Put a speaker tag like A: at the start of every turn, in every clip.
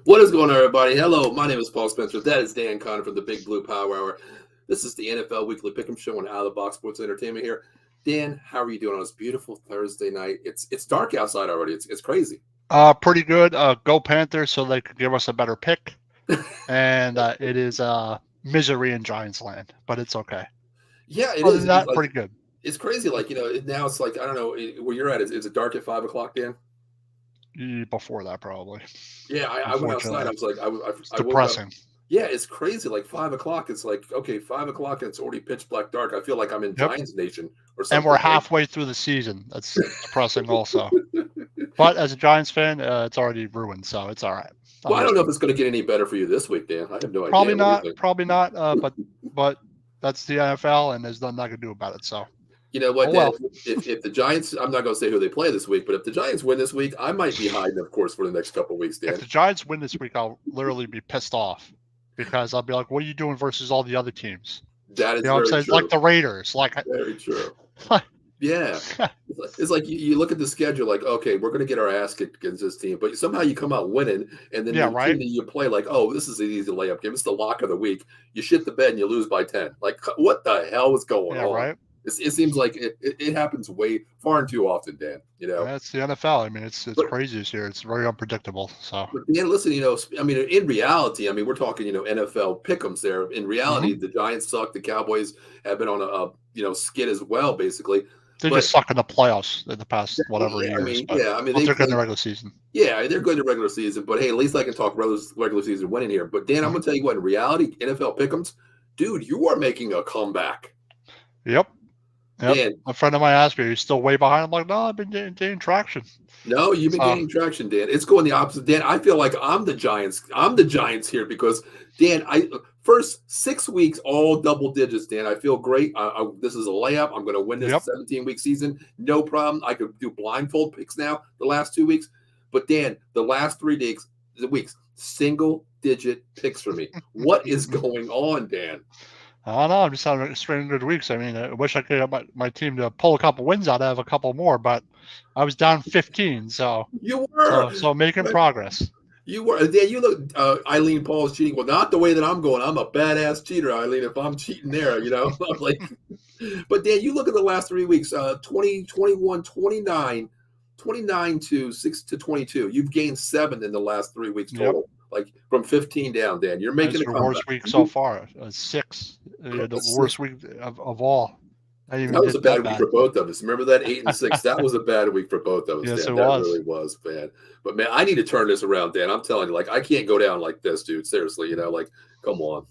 A: What is going on, everybody? Hello, my name is Paul Spencer. That is Dan Connor from the Big Blue Power Hour. This is the NFL Weekly Pick'em Show on Out of the Box Sports Entertainment here. Dan, how are you doing on this beautiful Thursday night? It's dark outside already. It's crazy.
B: Pretty good. Go Panthers, so they could give us a better pick. And it is misery in Giants land, but it's okay.
A: Yeah, it
B: Other
A: is.
B: than that,
A: It's like
B: pretty good.
A: it's crazy. Like now it's like I don't know where you're at. Is it dark at 5 o'clock, Dan?
B: Before that, probably.
A: Yeah, I went outside. I
B: Unfortunately,
A: was like,
B: it's
A: I woke up.
B: depressing.
A: Yeah, it's crazy. Like 5 o'clock. It's like okay, 5 o'clock, and it's already pitch black dark. I feel like I'm in
B: Yep.
A: Giants Nation or
B: And we're
A: something.
B: halfway through the season. That's depressing, also. But as a Giants fan, it's already ruined, so it's all right.
A: Well, I don't know if it's going to get any better for you this week, Dan. I have no idea.
B: Probably
A: What do you
B: not.
A: think?
B: Probably not. But that's the NFL, and there's nothing I can do about it. So.
A: You know what,
B: Oh
A: Dan?
B: well.
A: If the Giants, I'm not going to say who they play this week, but if the Giants win this week, I might be hiding, of course, for the next couple of weeks, Dan.
B: If the Giants win this week, I'll literally be pissed off because I'll be like, "What are you doing versus all the other teams?"
A: That is
B: You know what I'm
A: very
B: saying?
A: true.
B: Like the Raiders.
A: Very true. Yeah. It's like you look at the schedule, like, okay, we're going to get our ass kicked against this team, but somehow you come out winning, and then
B: Yeah,
A: the
B: right.
A: team that you play, like, oh, this is an easy layup game. It's the lock of the week. You shit the bed and you lose by 10. Like, what the hell is going
B: Yeah,
A: on?
B: right.
A: It seems like it happens way far and too often, Dan. You know,
B: That's the NFL. I mean, it's
A: But-
B: crazy this year. It's very unpredictable. So
A: But Dan, listen, I mean, in reality, I mean, we're talking, NFL pick'ems there. In reality, the Giants suck. The Cowboys have been on a skid as well, basically.
B: they
A: But-
B: just suck in the playoffs in the past whatever
A: Yeah,
B: years.
A: I mean,
B: But
A: they
B: they're good in
A: play-
B: the regular season.
A: Yeah, they're good in the regular season, but hey, at least I can talk regular season winning here. But Dan, I'm gonna tell you what, in reality, NFL pick'ems, dude, you are making a comeback.
B: Yep.
A: Dan,
B: A friend of mine asked me, "Are you still way behind?" I'm like, "No, I've been gaining traction."
A: no, you've been gaining traction, Dan. It's going the opposite. Dan, I feel like I'm the Giants here because Dan, first 6 weeks all double digits. Dan, I feel great. This is a layup. I'm going to win this
B: Yep.
A: 17-week season, no problem. I could do blindfold picks now. The last 2 weeks, but Dan, the last 3 weeks, single digit picks for me. What is going on, Dan?
B: I don't know. I'm just having a string of good weeks. I mean, I wish I could have my team to pull a couple wins out. I have a couple more, but I was down 15, so
A: You were.
B: making progress.
A: You were, Dan. You look, Eileen Paul's cheating. Well, not the way that I'm going. I'm a badass cheater, Eileen. If I'm cheating there, I'm like, but Dan, you look at the last 3 weeks, 20, 21, 29, 29 to 6 to 22. You've gained 7 in the last 3 weeks total, like from 15 down, Dan. You're making
B: That's
A: a
B: your
A: comeback.
B: worst week so far. 6, the worst week of all. I even
A: That was
B: did
A: a bad
B: that
A: week for both of us. Remember that 8 and 6? That was a bad week for both of us.
B: Yes,
A: Dan.
B: it
A: That
B: was.
A: really was bad. But man, I need to turn this around, Dan. I'm telling you, like, I can't go down like this, dude. Seriously, like, come on,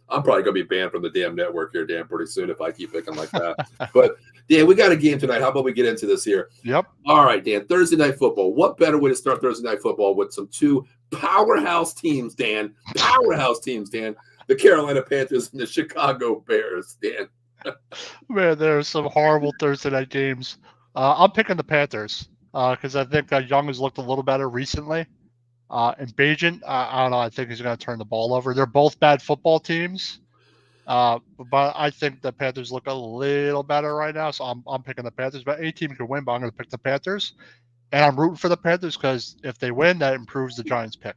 A: I'm probably gonna be banned from the damn network here, Dan, pretty soon if I keep picking like that. But Dan, we got a game tonight. How about we get into this here?
B: Yep.
A: All right, Dan. Thursday night football. What better way to start Thursday night football with some two powerhouse teams, Dan? Powerhouse teams, Dan. The Carolina Panthers and the Chicago Bears, Dan.
B: Man, there's some horrible Thursday night games. I'm picking the Panthers because I think Young has looked a little better recently. And Bajan, I don't know. I think he's going to turn the ball over. They're both bad football teams, but I think the Panthers look a little better right now. So I'm picking the Panthers. But any team can win, but I'm going to pick the Panthers. And I'm rooting for the Panthers because if they win, that improves the Giants' pick.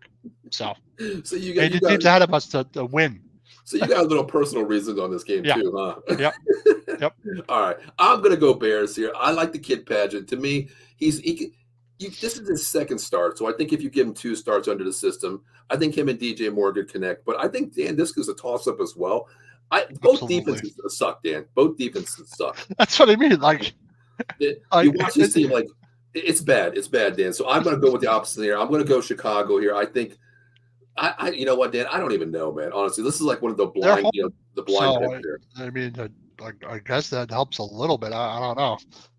B: So
A: you
B: the teams ahead of us to win.
A: So you got a little personal reasons on this game too, huh?
B: Yep.
A: All right, I'm gonna go Bears here. I like the kid Pageant. To me, this is his second start, so I think if you give him 2 starts under the system, I think him and DJ Moore could connect. But I think Dan, this is a toss up as well. Both defenses suck, Dan. Both defenses suck.
B: That's what I mean. Like
A: you watch this team, like it's bad. It's bad, Dan. So I'm gonna go with the opposite here. I'm gonna go Chicago here. I think. You know what, Dan? I don't even know, man. Honestly, this is like one of the blind, the blind picks here.
B: I mean, I guess that helps a little bit. I don't know.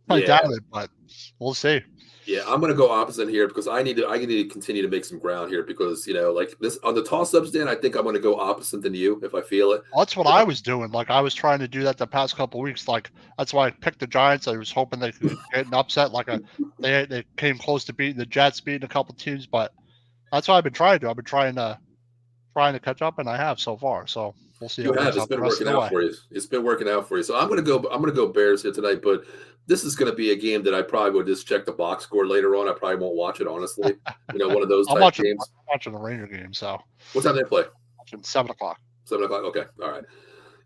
B: I doubt it, but we'll see.
A: Yeah, I'm gonna go opposite here because I need to continue to make some ground here because like this on the toss-ups, Dan. I think I'm gonna go opposite than you if I feel it.
B: Well, that's what I was doing. Like I was trying to do that the past couple of weeks. Like that's why I picked the Giants. I was hoping they could get an upset. They came close to beating the Jets, beating a couple teams, but. That's what I've been trying to do. I've been trying to catch up, and I have so far. So we'll see.
A: You have. It's been working out for you. It's been working out for you. So I'm gonna go Bears here tonight. But this is going to be a game that I probably would just check the box score later on. I probably won't watch it, honestly. One of those type games.
B: I'm watching the Ranger game, so.
A: What time do they play?
B: Watching 7 o'clock.
A: 7 o'clock? Okay. All right.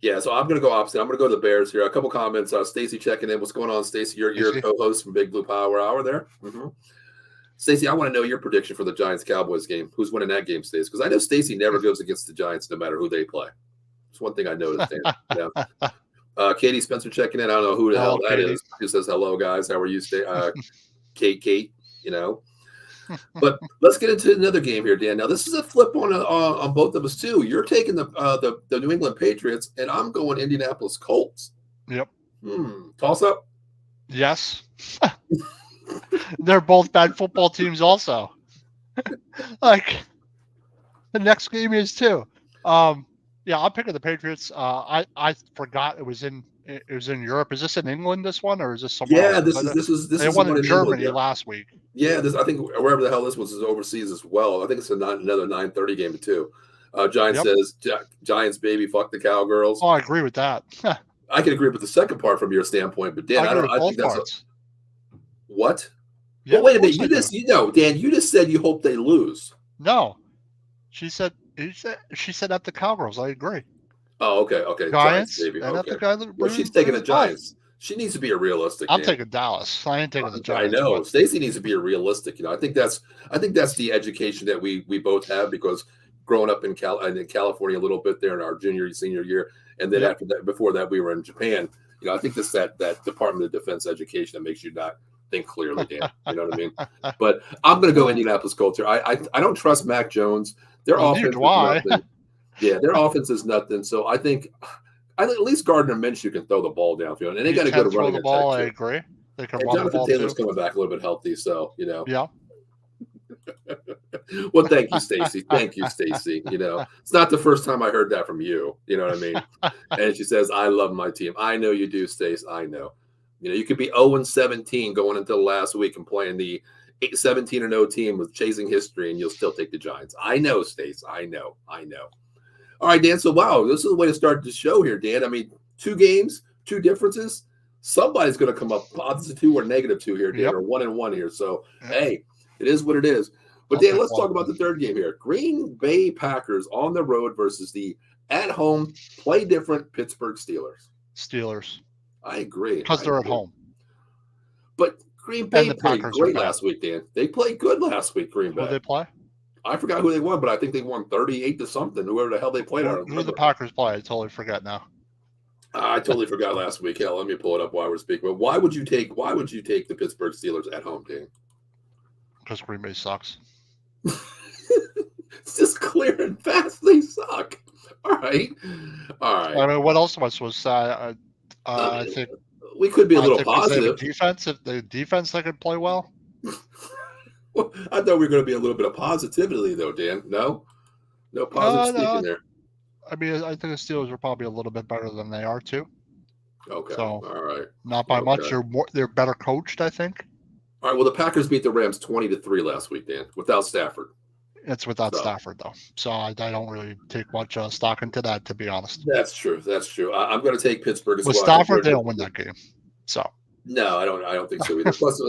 A: Yeah, so I'm going to go opposite. I'm going to go to the Bears here. A couple comments. Stacy checking in. What's going on, Stacy? You're your co-host from Big Blue Power Hour there. Mm-hmm. Stacy, I want to know your prediction for the Giants-Cowboys game. Who's winning that game, Stacy? Because I know Stacy never goes against the Giants no matter who they play. It's one thing I noticed. Yeah. Katie Spencer checking in. I don't know who the hell that is. Who says hello, guys? How are you, Kate? But let's get into another game here, Dan. Now this is a flip on both of us too. You're taking the New England Patriots, and I'm going Indianapolis Colts.
B: Yep.
A: Toss up.
B: Yes. They're both bad football teams, also. Like the next game is too. Yeah, I'm picking the Patriots. I forgot it was in Europe. Is this in England? This one, or is this somewhere?
A: Yeah,
B: else?
A: this is.
B: They won in Germany last week.
A: Yeah, I think wherever the hell this was is overseas as well. I think it's another 9:30 game too. Giants says Giants baby, fuck the Cowgirls.
B: Oh, I agree with that.
A: I can agree with the second part from your standpoint, but Dan, I think that's what.
B: Yeah,
A: well, wait a minute. Dan, you just said you hope they lose.
B: No, she said at the Cowgirls. I agree.
A: Oh, okay.
B: Giants,
A: baby.
B: Okay.
A: Well, she's taking the Giants. She needs to be a realistic.
B: I'm taking Dallas. I ain't taking the Giants.
A: I know. Stacey needs to be a realistic. I think that's the education that we both have, because growing up in California a little bit there in our senior year, and then after that, before that, we were in Japan. I think this that Department of Defense education that makes you not think clearly, Dan. You know what I mean? But I'm going to go Indianapolis Colts here. I don't trust Mac Jones. Their offense is nothing. Yeah, their offense is nothing. So I think at least Gardner Minshew can throw the ball downfield, and they got to go to running
B: the ball. I agree. They can run the ball.
A: Taylor's coming back a little bit healthy, so
B: Yeah.
A: Well, thank you, Stacy. Thank you, Stacy. It's not the first time I heard that from you. You know what I mean? And she says, "I love my team." I know you do, Stace. I know. You could be 0-17 going into the last week and playing the 17-0 team with chasing history, and you'll still take the Giants. I know, Stace. I know. All right, Dan. So, wow, this is the way to start the show here, Dan. I mean, 2 games, 2 differences. Somebody's going to come up +2 or -2 here, Dan, or 1-1 here. So, hey, it is what it is. But, Dan, let's talk about the third game here. Green Bay Packers on the road versus the at-home, play different Pittsburgh Steelers. I agree.
B: Because they're at home.
A: But Green Bay played great last week, Dan. They played good last week, Green Bay.
B: Who did they play?
A: I forgot who they won, but I think they won 38-something. Whoever the hell they played.
B: Who did the Packers play? I totally forget now.
A: I totally forgot last week. Hell, let me pull it up while we're speaking. But why would you take the Pittsburgh Steelers at home, Dan?
B: Because Green Bay sucks.
A: It's just clear and fast. They suck. All right.
B: I mean, what else am I supposed to say? I think
A: we could be a little positive.
B: If the defense they could play well.
A: Well, I thought we were going to be a little bit of positivity, though, Dan. No positive speaking there.
B: I mean, I think the Steelers are probably a little bit better than they are too.
A: Okay.
B: So,
A: all right.
B: Not by much. They're better coached, I think.
A: All right. Well, the Packers beat the Rams 20-3 last week, Dan, without Stafford.
B: It's without Stafford, though. So I don't really take much stock into that, to be honest.
A: That's true. I'm going to take Pittsburgh as well.
B: With Stafford, they don't win that game. So.
A: No, I don't think so either. Plus,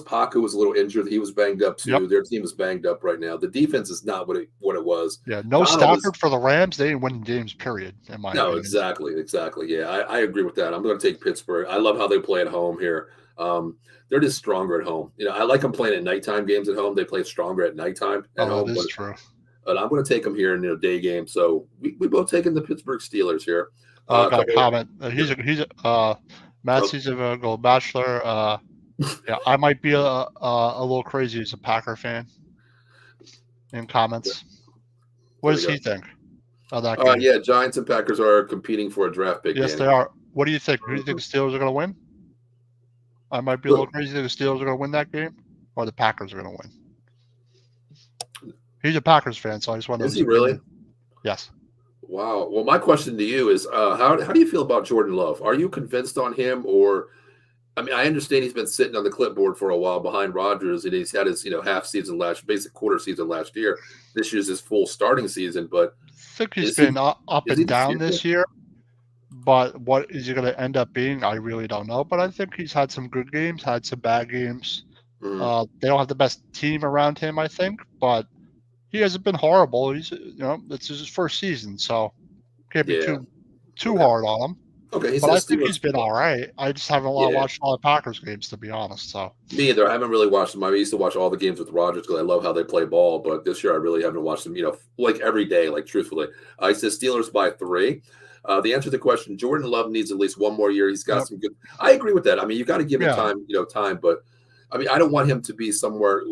A: Paku was a little injured. He was banged up too. Yep. Their team is banged up right now. The defense is not what it was.
B: Yeah, Stafford for the Rams. They didn't win games, period, in my opinion.
A: Exactly. Yeah, I agree with that. I'm going to take Pittsburgh. I love how they play at home here. They're just stronger at home. I like them playing at nighttime games at home. They play stronger at nighttime at home.
B: That is true.
A: But I'm going to take them here in day game. So we both taking the Pittsburgh Steelers here.
B: Got a comment. He's Matt Caesar Gold Bachelor. Yeah, I might be a little crazy as a Packer fan. In comments, what does he think of that game?
A: Yeah, Giants and Packers are competing for a draft pick.
B: Yes, they are. What do you think? Who do you think the Steelers are going to win? I might be a little crazy that the Steelers are going to win that game, or the Packers are going to win. He's a Packers fan, so I just want to.
A: Is he really?
B: Yes.
A: Wow. Well, my question to you is, how do you feel about Jordan Love? Are you convinced on him, or, I mean, I understand he's been sitting on the clipboard for a while behind Rodgers, and he's had his half season basic quarter season last year. This year's his full starting season, but
B: I think he's been up and down this year. But what is he going to end up being? I really don't know. But I think he's had some good games, had some bad games.
A: Mhm.
B: They don't have the best team around him, I think, but he hasn't been horrible. It's his first season, so can't be
A: Yeah.
B: too
A: Okay.
B: hard on him.
A: Okay. He
B: But I
A: says
B: think
A: Steelers.
B: he's been all right. I just haven't
A: Yeah.
B: watched a lot of Packers games, to be honest. So
A: Me either. I haven't really watched them. I used to watch all the games with Rodgers because I love how they play ball. But this year, I really haven't watched them. Like every day. Like truthfully, I said Steelers by 3. The answer to the question: Jordan Love needs at least one more year. He's got
B: yep.
A: some good. I agree with that. I mean, you got to give him
B: Yeah,
A: time. Time. But I mean, I don't want him to be somewhere.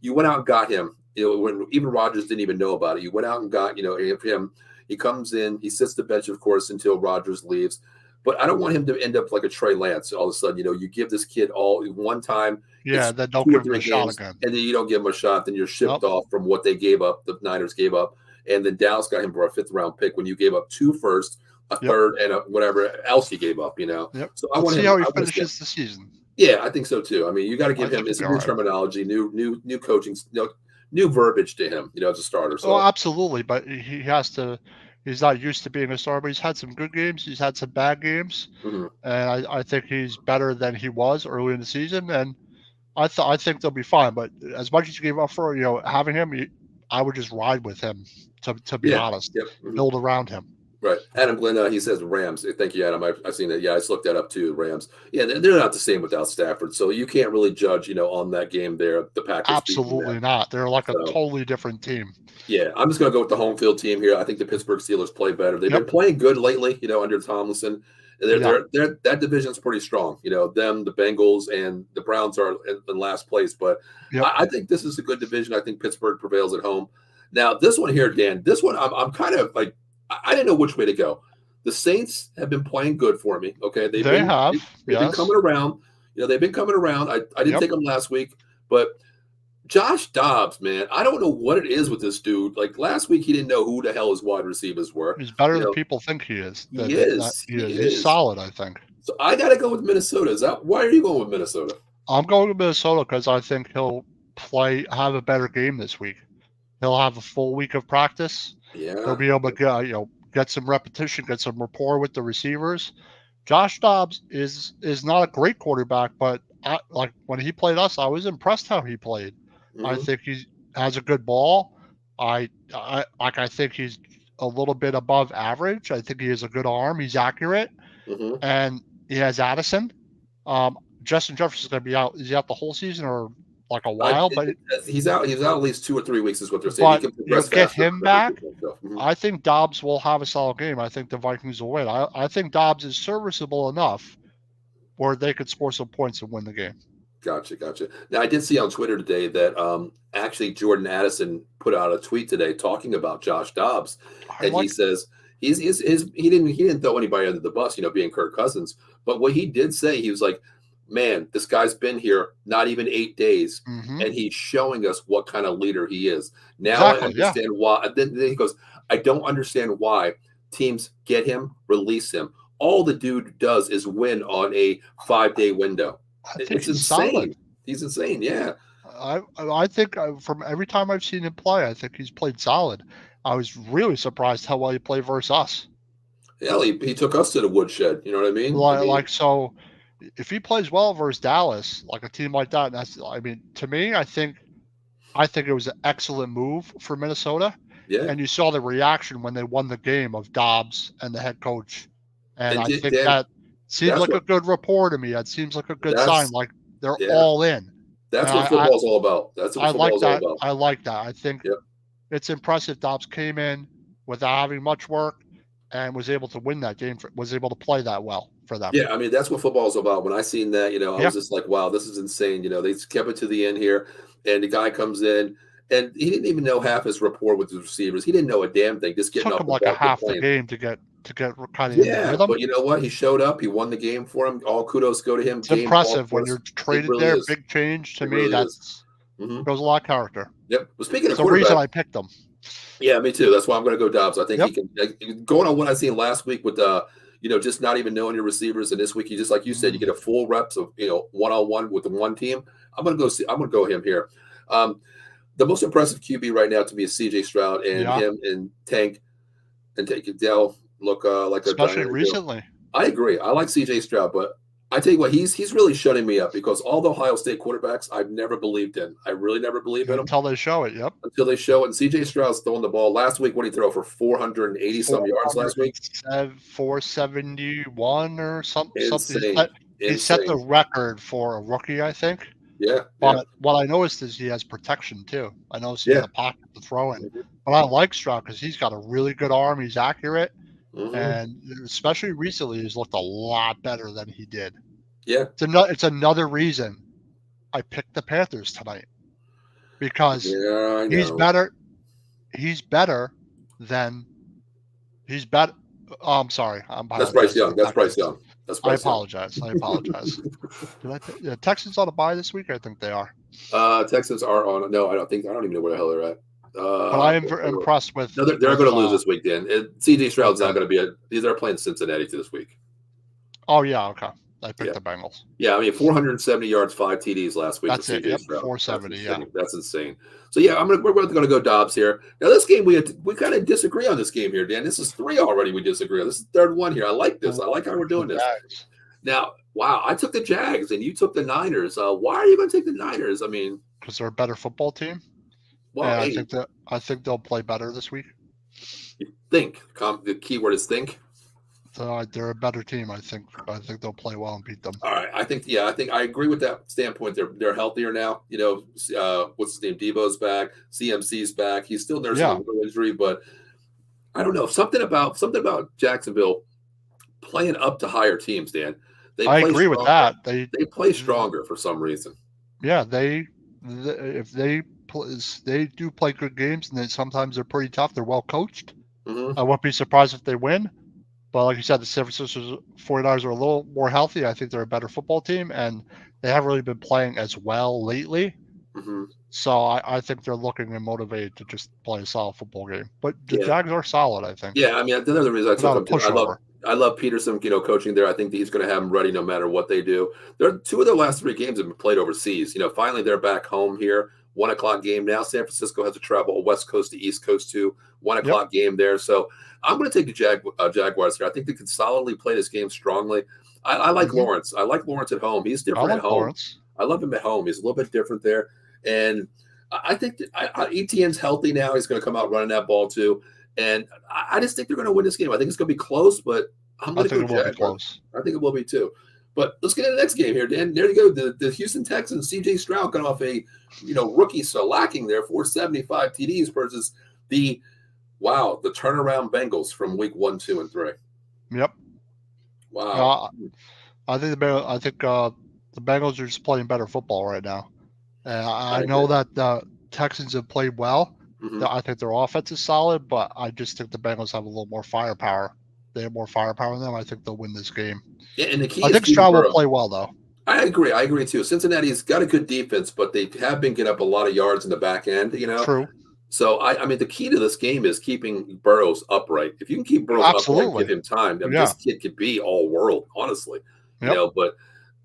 A: You went out and got him. When even Rodgers didn't even know about it. You went out and got him. He comes in. He sits the bench, of course, until Rodgers leaves. But I don't want him to end up like a Trey Lance. All of a sudden, you give this kid all one time,
B: yeah.
A: it's
B: Then don't
A: two or
B: give him
A: three
B: the shot
A: games,
B: again.
A: and then you don't give him a shot. Then you're shipped
B: Yep.
A: off from what they gave up. The Niners gave up, and then Dallas got him for a 5th-round pick when you gave up 2 firsts, a
B: Yep.
A: third, and whatever else you gave up.
B: Yep.
A: So I
B: Let's
A: want
B: see
A: him.
B: how he
A: I want to see.
B: finishes the season.
A: Yeah, I think so too. I mean, you got to
B: I
A: give him.
B: think he'll
A: It's
B: be
A: a
B: all
A: new
B: right.
A: terminology, new coaching, new verbiage to him. As a starter.
B: Oh,
A: So
B: absolutely. But he has to. He's not used to being a star, but he's had some good games. He's had some bad games,
A: mhm.
B: and I think he's better than he was early in the season. And I think they'll be fine. But as much as you gave up for having him, I would just ride with him. To be
A: Yeah.
B: honest,
A: Yep. Mhm.
B: build around him.
A: Right. Adam Glenn, he says Rams. Thank you, Adam. I've seen that. Yeah, I just looked that up too. Rams. Yeah, they're not the same without Stafford. So you can't really judge, on that game there, the Packers beating them.
B: Absolutely not. They're like a
A: So,
B: totally different team.
A: yeah, I'm just going to go with the home field team here. I think the Pittsburgh Steelers play better. They've been
B: Yep.
A: playing good lately, under Tomlinson.
B: Yeah.
A: That division's pretty strong. Them, the Bengals, and the Browns are in last place. But
B: Yep.
A: I think this is a good division. I think Pittsburgh prevails at home. Now, this one here, Dan, this one I'm kind of like, I didn't know which way to go. The Saints have been playing good for me. Okay, they've
B: They
A: been
B: have.
A: they've been
B: Yes.
A: coming around. They've been coming around. I didn't
B: Yep.
A: take them last week, but Josh Dobbs, man, I don't know what it is with this dude. Like last week, he didn't know who the hell his wide receivers were.
B: He's better
A: You
B: than
A: know,
B: people think he is.
A: he
B: That
A: is.
B: he
A: He
B: is. He's
A: is.
B: solid, I think.
A: So I got to go with Minnesota. Why are you going with Minnesota?
B: I'm going to Minnesota because I think he'll have a better game this week. He'll have a full week of practice.
A: Yeah.
B: He'll be able to get some repetition, get some rapport with the receivers. Josh Dobbs is not a great quarterback, but like when he played us, I was impressed how he played. I
A: Mhm.
B: think he has a good ball. I think he's a little bit above average. I think he has a good arm. He's accurate,
A: Mhm.
B: and he has Addison. Justin Jefferson's going to be out. Is he out the whole season or like a while? But
A: He's out. He's out at least 2 or 3 weeks, is what they're saying. He can progress
B: get
A: faster.
B: him back.
A: Mhm.
B: I think Dobbs will have a solid game. I think the Vikings will win. I think Dobbs is serviceable enough where they could score some points and win the game.
A: Gotcha. Now, I did see on Twitter today that actually Jordan Addison put out a tweet today talking about Josh Dobbs, and he says he didn't throw anybody under the bus, being Kirk Cousins, but what he did say, he was like, man, this guy's been here not even 8 days, and he's showing us what kind of leader he is. Now I understand why. Then he goes, I don't understand why teams get him, release him. All the dude does is win on a 5-day window. It's insane.
B: Solid.
A: He's insane. Yeah.
B: I think from every time I've seen him play, I think he's played solid. I was really surprised how well he played versus us.
A: Yeah, he took us to the woodshed. You know what I mean?
B: So if he plays well versus Dallas, like a team like that, to me, I think it was an excellent move for Minnesota.
A: Yeah.
B: And you saw the reaction when they won the game of Dobbs and the head coach. And I think that seems like a good rapport to me. That seems like a good sign. Like they're all in.
A: That's what football's all about. That's what football's all about.
B: I like that. I think it's impressive. Dobbs came in without having much work and was able to win that game. Was able to play that well for them.
A: Yeah, I mean that's what football's about. When I seen that, I was just like, wow, this is insane. They kept it to the end here, and the guy comes in. And he didn't even know half his rapport with the receivers. He didn't know a damn thing. Just getting
B: took
A: up
B: him like a half the game to get kind of in the rhythm.
A: But you know what? He showed up. He won the game for him. All kudos go to him.
B: It's impressive when you're traded there. Big change to me. That's shows a lot of character.
A: Yep. Well, speaking of
B: the reason I picked him.
A: Yeah, me too. That's why I'm going to go Dobbs. I think he can. Going on what I seen last week with just not even knowing your receivers, and this week you just like you said, you get a full reps of one-on-one with the one team. I'm going to go him here. The most impressive QB right now to me is CJ Stroud and him and Tank and Dell. look like a
B: especially
A: dynamic.
B: recently.
A: I agree. I like C.J. Stroud, but I tell you what, he's really shutting me up because all the Ohio State quarterbacks I've never believed in. I really never believed in them
B: Until they show it. Yep.
A: until they show it. And C.J. Stroud's throwing the ball last week. What did he throw for 480 some yards last week?
B: 471 or something.
A: Insane.
B: He set the record for a rookie, I think.
A: Yeah.
B: But what I noticed is he has protection too. I noticed he's in the pocket to throw in. But I like Stroud because he's got a really good arm. He's accurate. And especially recently, he's looked a lot better than he did.
A: Yeah.
B: It's another reason I picked the Panthers tonight. Because he's better. He's better than he's better. Oh, I'm sorry.
A: That's Bryce Young.
B: I apologize. The Texans on a bye this week? I think they are.
A: Texans are on. No, I don't even know where the hell they're at.
B: But I am impressed with.
A: No, they're going to lose this week, Dan. C.J. Stroud's not going to be these are playing Cincinnati this week.
B: Oh yeah, okay. I picked the Bengals.
A: Yeah, I mean 470 yards, 5 TDs last week.
B: That's it. Yep, 470.
A: That's insane. So yeah, we're going to go Dobbs here. Now this game we kind of disagree on this game here, Dan. This is 3 already. We disagree on. This is the third one here. I like this. I like how we're doing this. Now, wow, I took the Jags and you took the Niners. Why are you going to take the Niners? I mean,
B: because they're a better football team. Well, I think they'll play better this week.
A: You think the key word is think.
B: They're a better team. I think they'll play well and beat them.
A: All right. I think I agree with that standpoint. They're healthier now. You know, what's his name? Debo's back. CMC's back. He's still nursing a little injury, but I don't know. Something about Jacksonville playing up to higher teams, Dan.
B: I agree with that.
A: They play stronger for some reason.
B: Yeah, if they do play good games, and then sometimes they're pretty tough. They're well coached. I won't be surprised if they win. But like you said, the San Francisco 49ers are a little more healthy. I think they're a better football team, and they haven't really been playing as well lately. So I think they're looking and motivated to just play a solid football game. But the Jags are solid, I think.
A: Yeah, I mean, another reason I took them. I love Peterson, coaching there. I think that he's going to have them ready no matter what they do. They're 2 of their last 3 games have been played overseas. Finally they're back home here. 1 o'clock game now. San Francisco has to travel West Coast to East Coast to 1 o'clock game there. So I'm going to take the Jaguars here. I think they can solidly play this game strongly. I like Lawrence. I like Lawrence at home. He's different at home.
B: Lawrence.
A: I love him at home. He's a little bit different there. And I think Etienne's healthy now. He's going to come out running that ball too. And I just think they're going to win this game. I think it's going to be close, but I'm going to go Jaguars. I think it will be too. But let's get to the next game here, Dan. There you go. The Houston Texans, C.J. Stroud coming off a rookie lacking there, 475 TDs versus the turnaround Bengals from week 1, 2, and 3.
B: Yep.
A: Wow.
B: I think the Bengals are just playing better football right now. I know that the Texans have played well. I think their offense is solid, but I just think the Bengals have a little more firepower. They have more firepower in them. I think they'll win this game.
A: Yeah, and the key
B: I think Stroud will play well, though.
A: I agree too. Cincinnati's got a good defense, but they have been getting up a lot of yards in the back end.
B: True.
A: So I mean, the key to this game is keeping Burrows upright. If you can keep Burrows upright, give him time. I mean, this kid could be all world, honestly. But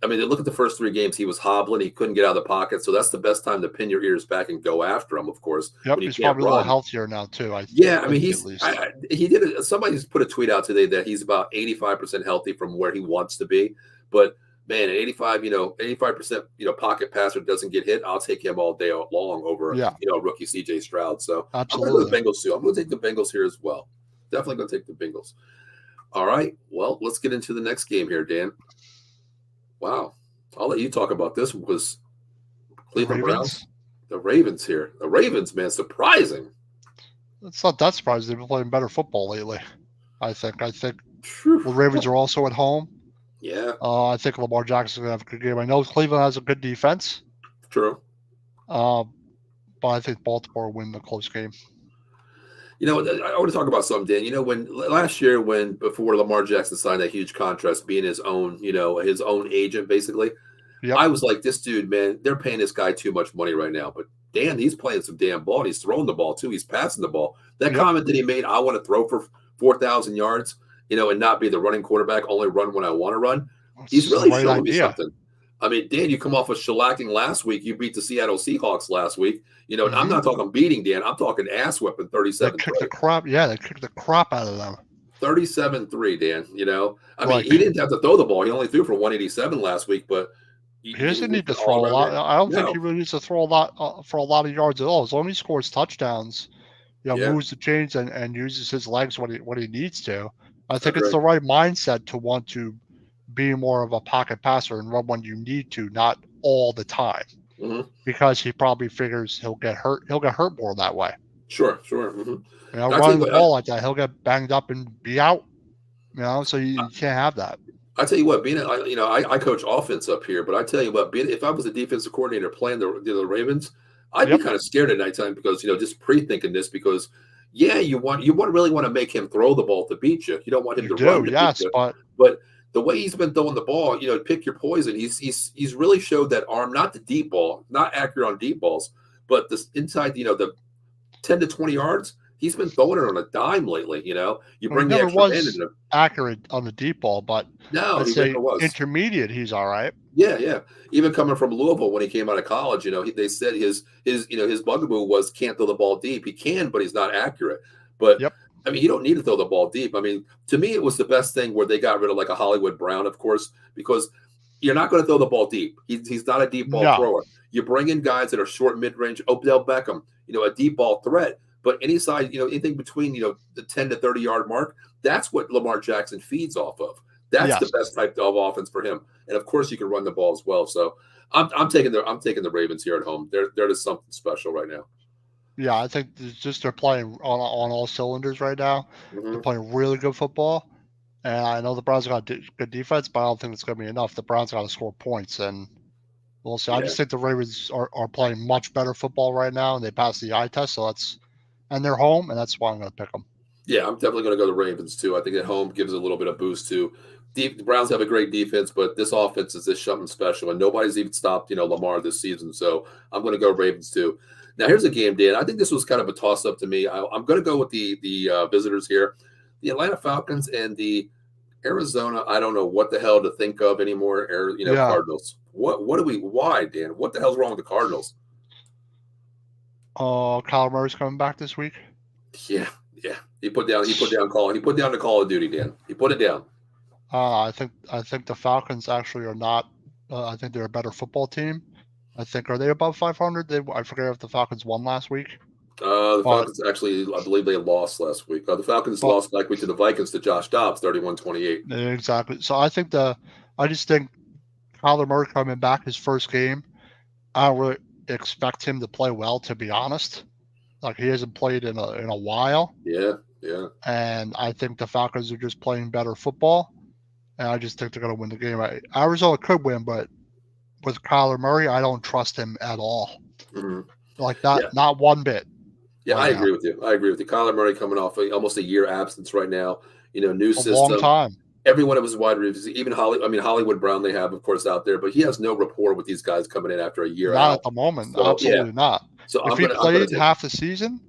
A: I mean, look at the first 3 games. He was hobbling. He couldn't get out of the pocket. So that's the best time to pin your ears back and go after him, of course.
B: Yep, he's probably a little healthier now, too.
A: He did somebody just put a tweet out today that he's about 85% healthy from where he wants to be. But, man, at 85%, pocket passer doesn't get hit, I'll take him all day long over, rookie C.J. Stroud. So
B: absolutely.
A: I'm going to go the Bengals, too. I'm going to take the Bengals here as well. Definitely going to take the Bengals. All right. Well, let's get into the next game here, Dan. Wow. I'll let you talk about this. Was Cleveland Browns? The Ravens here. The Ravens, man, surprising.
B: It's not that surprising. They've been playing better football lately, I think. The Ravens are also at home.
A: Yeah.
B: I think Lamar Jackson's going to have a good game. I know Cleveland has a good defense.
A: True.
B: But I think Baltimore will win the close game.
A: I want to talk about something, Dan. When last year, before Lamar Jackson signed that huge contract, being his own agent, basically, I was like, this dude, man, they're paying this guy too much money right now. But Dan, he's playing some damn ball. He's throwing the ball too. He's passing the ball. That comment that he made, I want to throw for 4,000 yards, and not be the running quarterback, only run when I want to run. He's really showing me something. I mean, Dan, you come off of shellacking last week. You beat the Seattle Seahawks last week. And I'm not talking beating, Dan. I'm talking ass whipping 37.
B: They kicked the crap. Yeah, they kicked the crap out of them.
A: 37-3, Dan. You know, I mean,
B: Like
A: he didn't have to throw the ball. He only threw for 187 last week, but
B: he
A: he
B: doesn't
A: was
B: need to
A: an all
B: throw a
A: around
B: lot.
A: man.
B: I don't think
A: No,
B: he really needs to throw a lot for a lot of yards at all. As long as he scores touchdowns,
A: yeah,
B: moves the chains and uses his legs when he needs to. I think it's
A: agree.
B: the right mindset to want to be more of a pocket passer and run when you need to, not all the time,
A: Hmm.
B: because he probably figures he'll get hurt. He'll get hurt more that way.
A: Sure, sure. Hmm. I tell you
B: Running the
A: what,
B: ball like that, he'll get banged up and be out. So you can't have that.
A: I tell you what, I coach offense up here, but I tell you what, if I was a defensive coordinator playing the Ravens, I'd be
B: Yep,
A: kind of scared at nighttime because just pre-thinking this because yeah, really want to make him throw the ball to beat you. You don't want him
B: you
A: to
B: do,
A: run to beat
B: yes,
A: you.
B: but
A: But the way he's been throwing the ball, pick your poison. He's really showed that arm, not the deep ball, not accurate on deep balls, but this inside, the 10 to 20 yards. He's been throwing it on a dime lately. You
B: he
A: bring the
B: never
A: extra man
B: was
A: in.
B: accurate on the deep ball. But
A: No,
B: I'd
A: he never
B: say
A: was.
B: intermediate, he's all right.
A: Yeah, yeah. Even coming from Louisville when he came out of college, they said his bugaboo was can't throw the ball deep. He can, but he's not accurate. But
B: Yep.
A: I mean, you don't need to throw the ball deep. I mean, to me, it was the best thing where they got rid of like a Hollywood Brown, of course, because you're not going to throw the ball deep. He's not a deep ball
B: No.
A: thrower. You bring in guys that are short, mid range. Odell Beckham, a deep ball threat. But any side, anything between the 10 to 30 yard mark, that's what Lamar Jackson feeds off of. That's the
B: Yes.
A: best type of offense for him. And of course, you can run the ball as well. So I'm taking the Ravens here at home. They're just something special right now.
B: Yeah, I think it's just they're playing on all cylinders right now. They're
A: Hmm.
B: playing really good football, and I know the Browns got good defense, but I don't think it's going to be enough. The Browns got to score points, and we'll see. I
A: Yeah,
B: just think the Ravens are playing much better football right now, and they passed the eye test, and they're home, and that's why I'm going to pick them.
A: yeah. I'm definitely going to go the Ravens too. I think at home gives a little bit of boost too. The Browns have a great defense, but this offense is just something special, and nobody's even stopped Lamar this season. So I'm going to go Ravens too. Now here's a game, Dan. I think this was kind of a toss up to me. I'm going to go with the visitors here, the Atlanta Falcons and the Arizona. I don't know what the hell to think of anymore.
B: Yeah.
A: Cardinals. What do we? Why, Dan? What the hell's wrong with the Cardinals?
B: Kyler Murray's coming back this week.
A: Yeah, yeah. He put down the Call of Duty, Dan. He put it down.
B: I think the Falcons actually are not. I think they're a better football team. Are they above 500? I forget if the Falcons won last week.
A: The
B: But
A: Falcons actually, I believe they lost last week. The Falcons
B: but
A: lost last week to the Vikings to Josh Dobbs, 31-28.
B: exactly. So I just think Kyler Murray coming back his first game. I don't really expect him to play well, to be honest. Like he hasn't played in a while,
A: Yeah, yeah.
B: and I think the Falcons are just playing better football. And I just think they're going to win the game. Arizona could win, but with Kyler Murray, I don't trust him at all.
A: Hmm.
B: Like
A: Yeah.
B: not one bit.
A: Yeah,
B: Right
A: I
B: now.
A: agree with you. Kyler Murray coming off almost a year absence right now. New
B: A
A: system.
B: long time.
A: Every one of his wide receivers, even Hollywood Brown, they have, of course, out there, but he has no rapport with these guys coming in after a year
B: Not
A: out.
B: at the moment.
A: So yeah,
B: Absolutely not.
A: so
B: If
A: I'm
B: he
A: gonna
B: played
A: take
B: half the season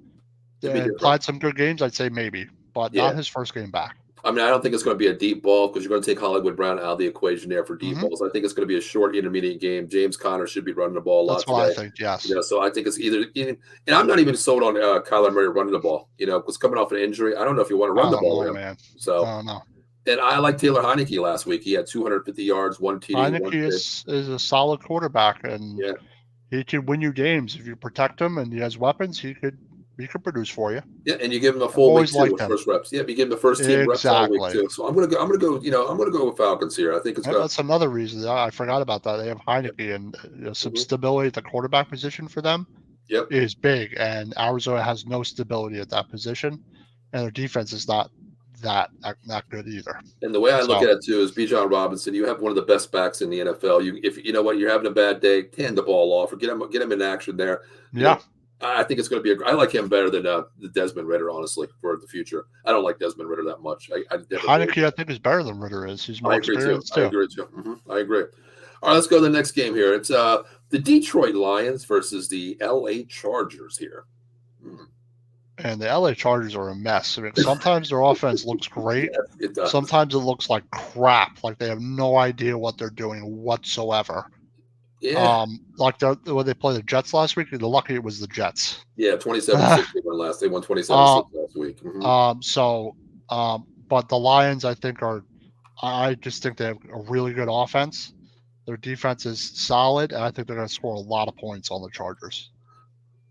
A: it'd be
B: and
A: different.
B: played some good games, I'd say maybe, but
A: Yeah,
B: not his first game back.
A: I mean, I don't think it's going to be a deep ball because you're going to take Hollywood Brown out of the equation there for deep
B: Hmm.
A: balls. I think it's going to be a short, intermediate game. James Conner should be running the ball a lot
B: That's what I
A: today.
B: think. Yes.
A: So I think it's and I'm not even sold on Kyler Murray running the ball. Because coming off an injury, I don't know if you want to run
B: I
A: the
B: don't
A: ball
B: know,
A: with him.
B: man.
A: So,
B: I don't know.
A: and I like Taylor Heineke last week. He had 250 yards, one TD,
B: I think
A: one
B: he
A: pick.
B: is a solid quarterback, and
A: Yeah.
B: he can win you games if you protect him and he has weapons. He could produce for you.
A: Yeah, and you give him a
B: I've
A: full week
B: always
A: too
B: liked
A: with
B: him.
A: first reps. Yeah, you give him the first team reps all week
B: Exactly.
A: too. So I'm gonna go with Falcons here. I think it's
B: And
A: got
B: that's another reason. I forgot about that. They have Heineke, and some
A: Mhm.
B: stability at the quarterback position for them
A: Yep.
B: is big. And Arizona has no stability at that position, and their defense is not that good either.
A: And the way I look
B: So
A: at it too is Bijan Robinson. You have one of the best backs in the NFL. If you know what you're having a bad day, hand the ball off or get him in action there.
B: yeah,
A: I think it's going to be. I like him better than the Desmond Ritter, honestly, for the future. I don't like Desmond Ritter that much. I never really.
B: Heineke I think is better than Ritter is. He's
A: I
B: more
A: agree too.
B: experienced too.
A: I agree. All right, let's go to the next game here. It's the Detroit Lions versus the LA Chargers here. Hmm.
B: And the LA Chargers are a mess. I mean, sometimes their offense looks great.
A: Yeah, it does.
B: Sometimes it looks like crap. Like they have no idea what they're doing whatsoever.
A: Yeah.
B: Like when they played the Jets last week, they're lucky it was the Jets.
A: Yeah, 27-6 they won last. They won 27-6 last week. Mhm.
B: So, but the Lions, I just think they have a really good offense. Their defense is solid, and I think they're going to score a lot of points on the Chargers.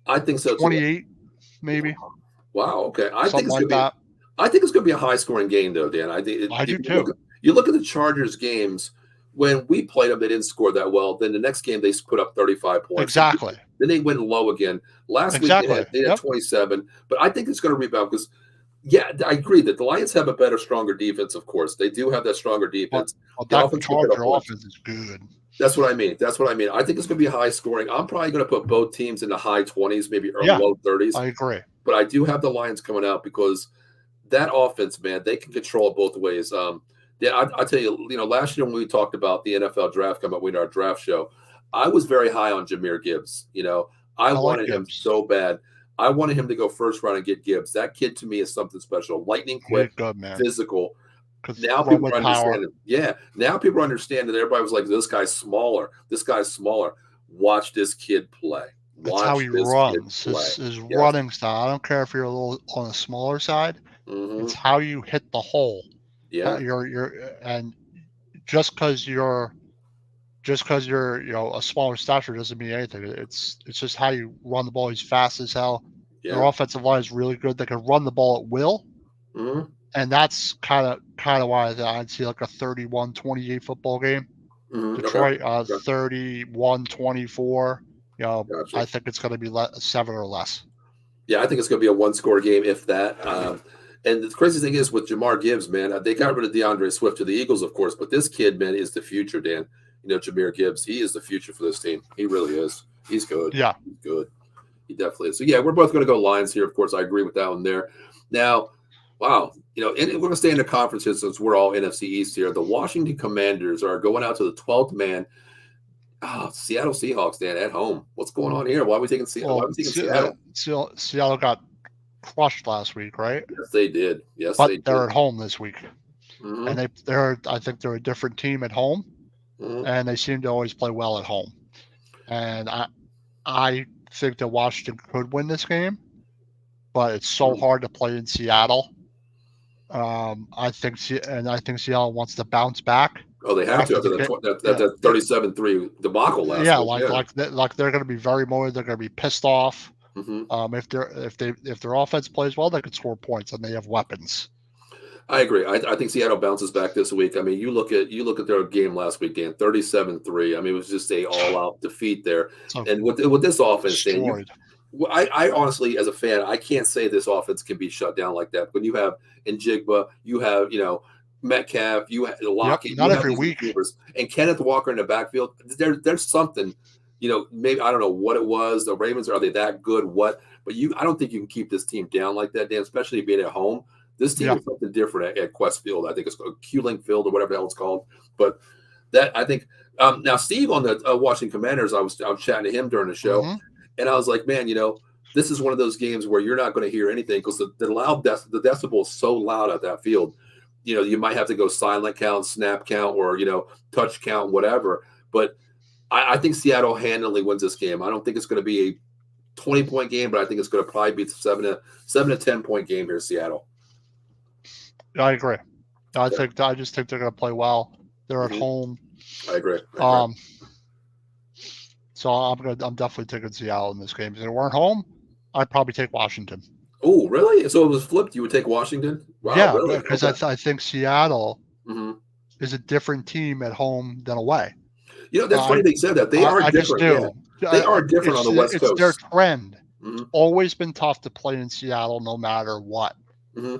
A: I think so too.
B: 28, maybe.
A: Wow. Okay.
B: Something like that.
A: I think it's going to be a high-scoring game, though, Dan. I think
B: I do too.
A: You look at the Chargers games. When we played them, they didn't score that well. Then the next game, they put up 35 points.
B: Exactly.
A: Then they went low again. Last week, they had 27. But I think it's going to rebound because, yeah, I agree that the Lions have a better, stronger defense, of course. They do have that stronger defense.
B: But that Charger offense is good.
A: That's what I mean. I think it's going to be high scoring. I'm probably going to put both teams in the high 20s, maybe low 30s.
B: I agree.
A: But I do have the Lions coming out because that offense, man, they can control it both ways. Yeah, I tell you, last year when we talked about the NFL draft coming up, we had our draft show, I was very high on Jahmyr Gibbs. I wanted him so bad. I wanted him to go first round and get Gibbs. That kid to me is something special. Lightning quick,
B: good, man.
A: Physical. Now people are understanding. Yeah, now people are understanding. Everybody was like, "This guy's smaller. This guy's smaller. Watch this kid play.
B: That's how he runs. His running style. I don't care if you're a little on the smaller side. Mm-hmm. It's how you hit the hole.
A: Yeah,
B: and just because you're a smaller stature doesn't mean anything. It's just how you run the ball. He's fast as hell. Yeah. Their offensive line is really good. They can run the ball at will.
A: Mm-hmm.
B: And that's kind of why I'd see like a 31-28 football game. Mm-hmm. Detroit 31-24. Gotcha. I think it's going to be 7 or less.
A: Yeah, I think it's going to be a one-score game, if that. And the crazy thing is with Jahmyr Gibbs, man, they got rid of DeAndre Swift to the Eagles, of course, but this kid, man, is the future, Dan. Jahmyr Gibbs, he is the future for this team. He really is. He's good.
B: Yeah.
A: He's good. He definitely is. So, yeah, we're both going to go Lions here. Of course, I agree with that one there. Now, wow, and we're going to stay in the conferences since we're all NFC East here. The Washington Commanders are going out to the 12th man. Seattle Seahawks, Dan, at home. What's going on here? Why are we taking Seattle?
B: Seattle got crushed last week, right?
A: Yes, they did.
B: But they're at home this week.
A: Mm-hmm.
B: And I think they're a different team at home. Mm-hmm. And they seem to always play well at home. And I think that Washington could win this game, but it's so hard to play in Seattle. I think Seattle wants to bounce back.
A: Oh, they have to after that 37-3 debacle last week.
B: Like they're going to be very motivated. They're going to be pissed off.
A: Mm-hmm.
B: If their offense plays well, they could score points, and they have weapons.
A: I agree. I think Seattle bounces back this week. I mean, you look at their game last week, Dan, 37-3. I mean, it was just a all-out defeat there. And with this offense, Dan, I honestly, as a fan, I can't say this offense can be shut down like that. When you have Njigba, you have Metcalf, you have Lockett,
B: not every week,
A: and Kenneth Walker in the backfield. There's something. Maybe I don't know what it was. The Ravens, are they that good? What? But I don't think you can keep this team down like that, Dan, especially being at home. This team is something different at Quest Field. I think it's called Q-Link Field or whatever the hell it's called. But that, I think, now Steve on the Washington Commanders, I was chatting to him during the show, and I was like, man, this is one of those games where you're not going to hear anything because the decibel is so loud at that field. You might have to go silent count, snap count, or touch count, whatever. But I think Seattle handily wins this game. I don't think it's going to be a 20-point game, but I think it's going to probably be a 7 to 10-point game here in Seattle.
B: I agree. I just think they're going to play well. They're at home.
A: I agree.
B: So I'm definitely taking Seattle in this game. If they weren't home, I'd probably take Washington.
A: Oh, really? So it was flipped. You would take Washington? Wow,
B: yeah,
A: really?
B: Because I think Seattle is a different team at home than away.
A: That's funny they said that. They are different. Yeah. They are different on the West Coast.
B: It's their trend. It's always been tough to play in Seattle no matter what.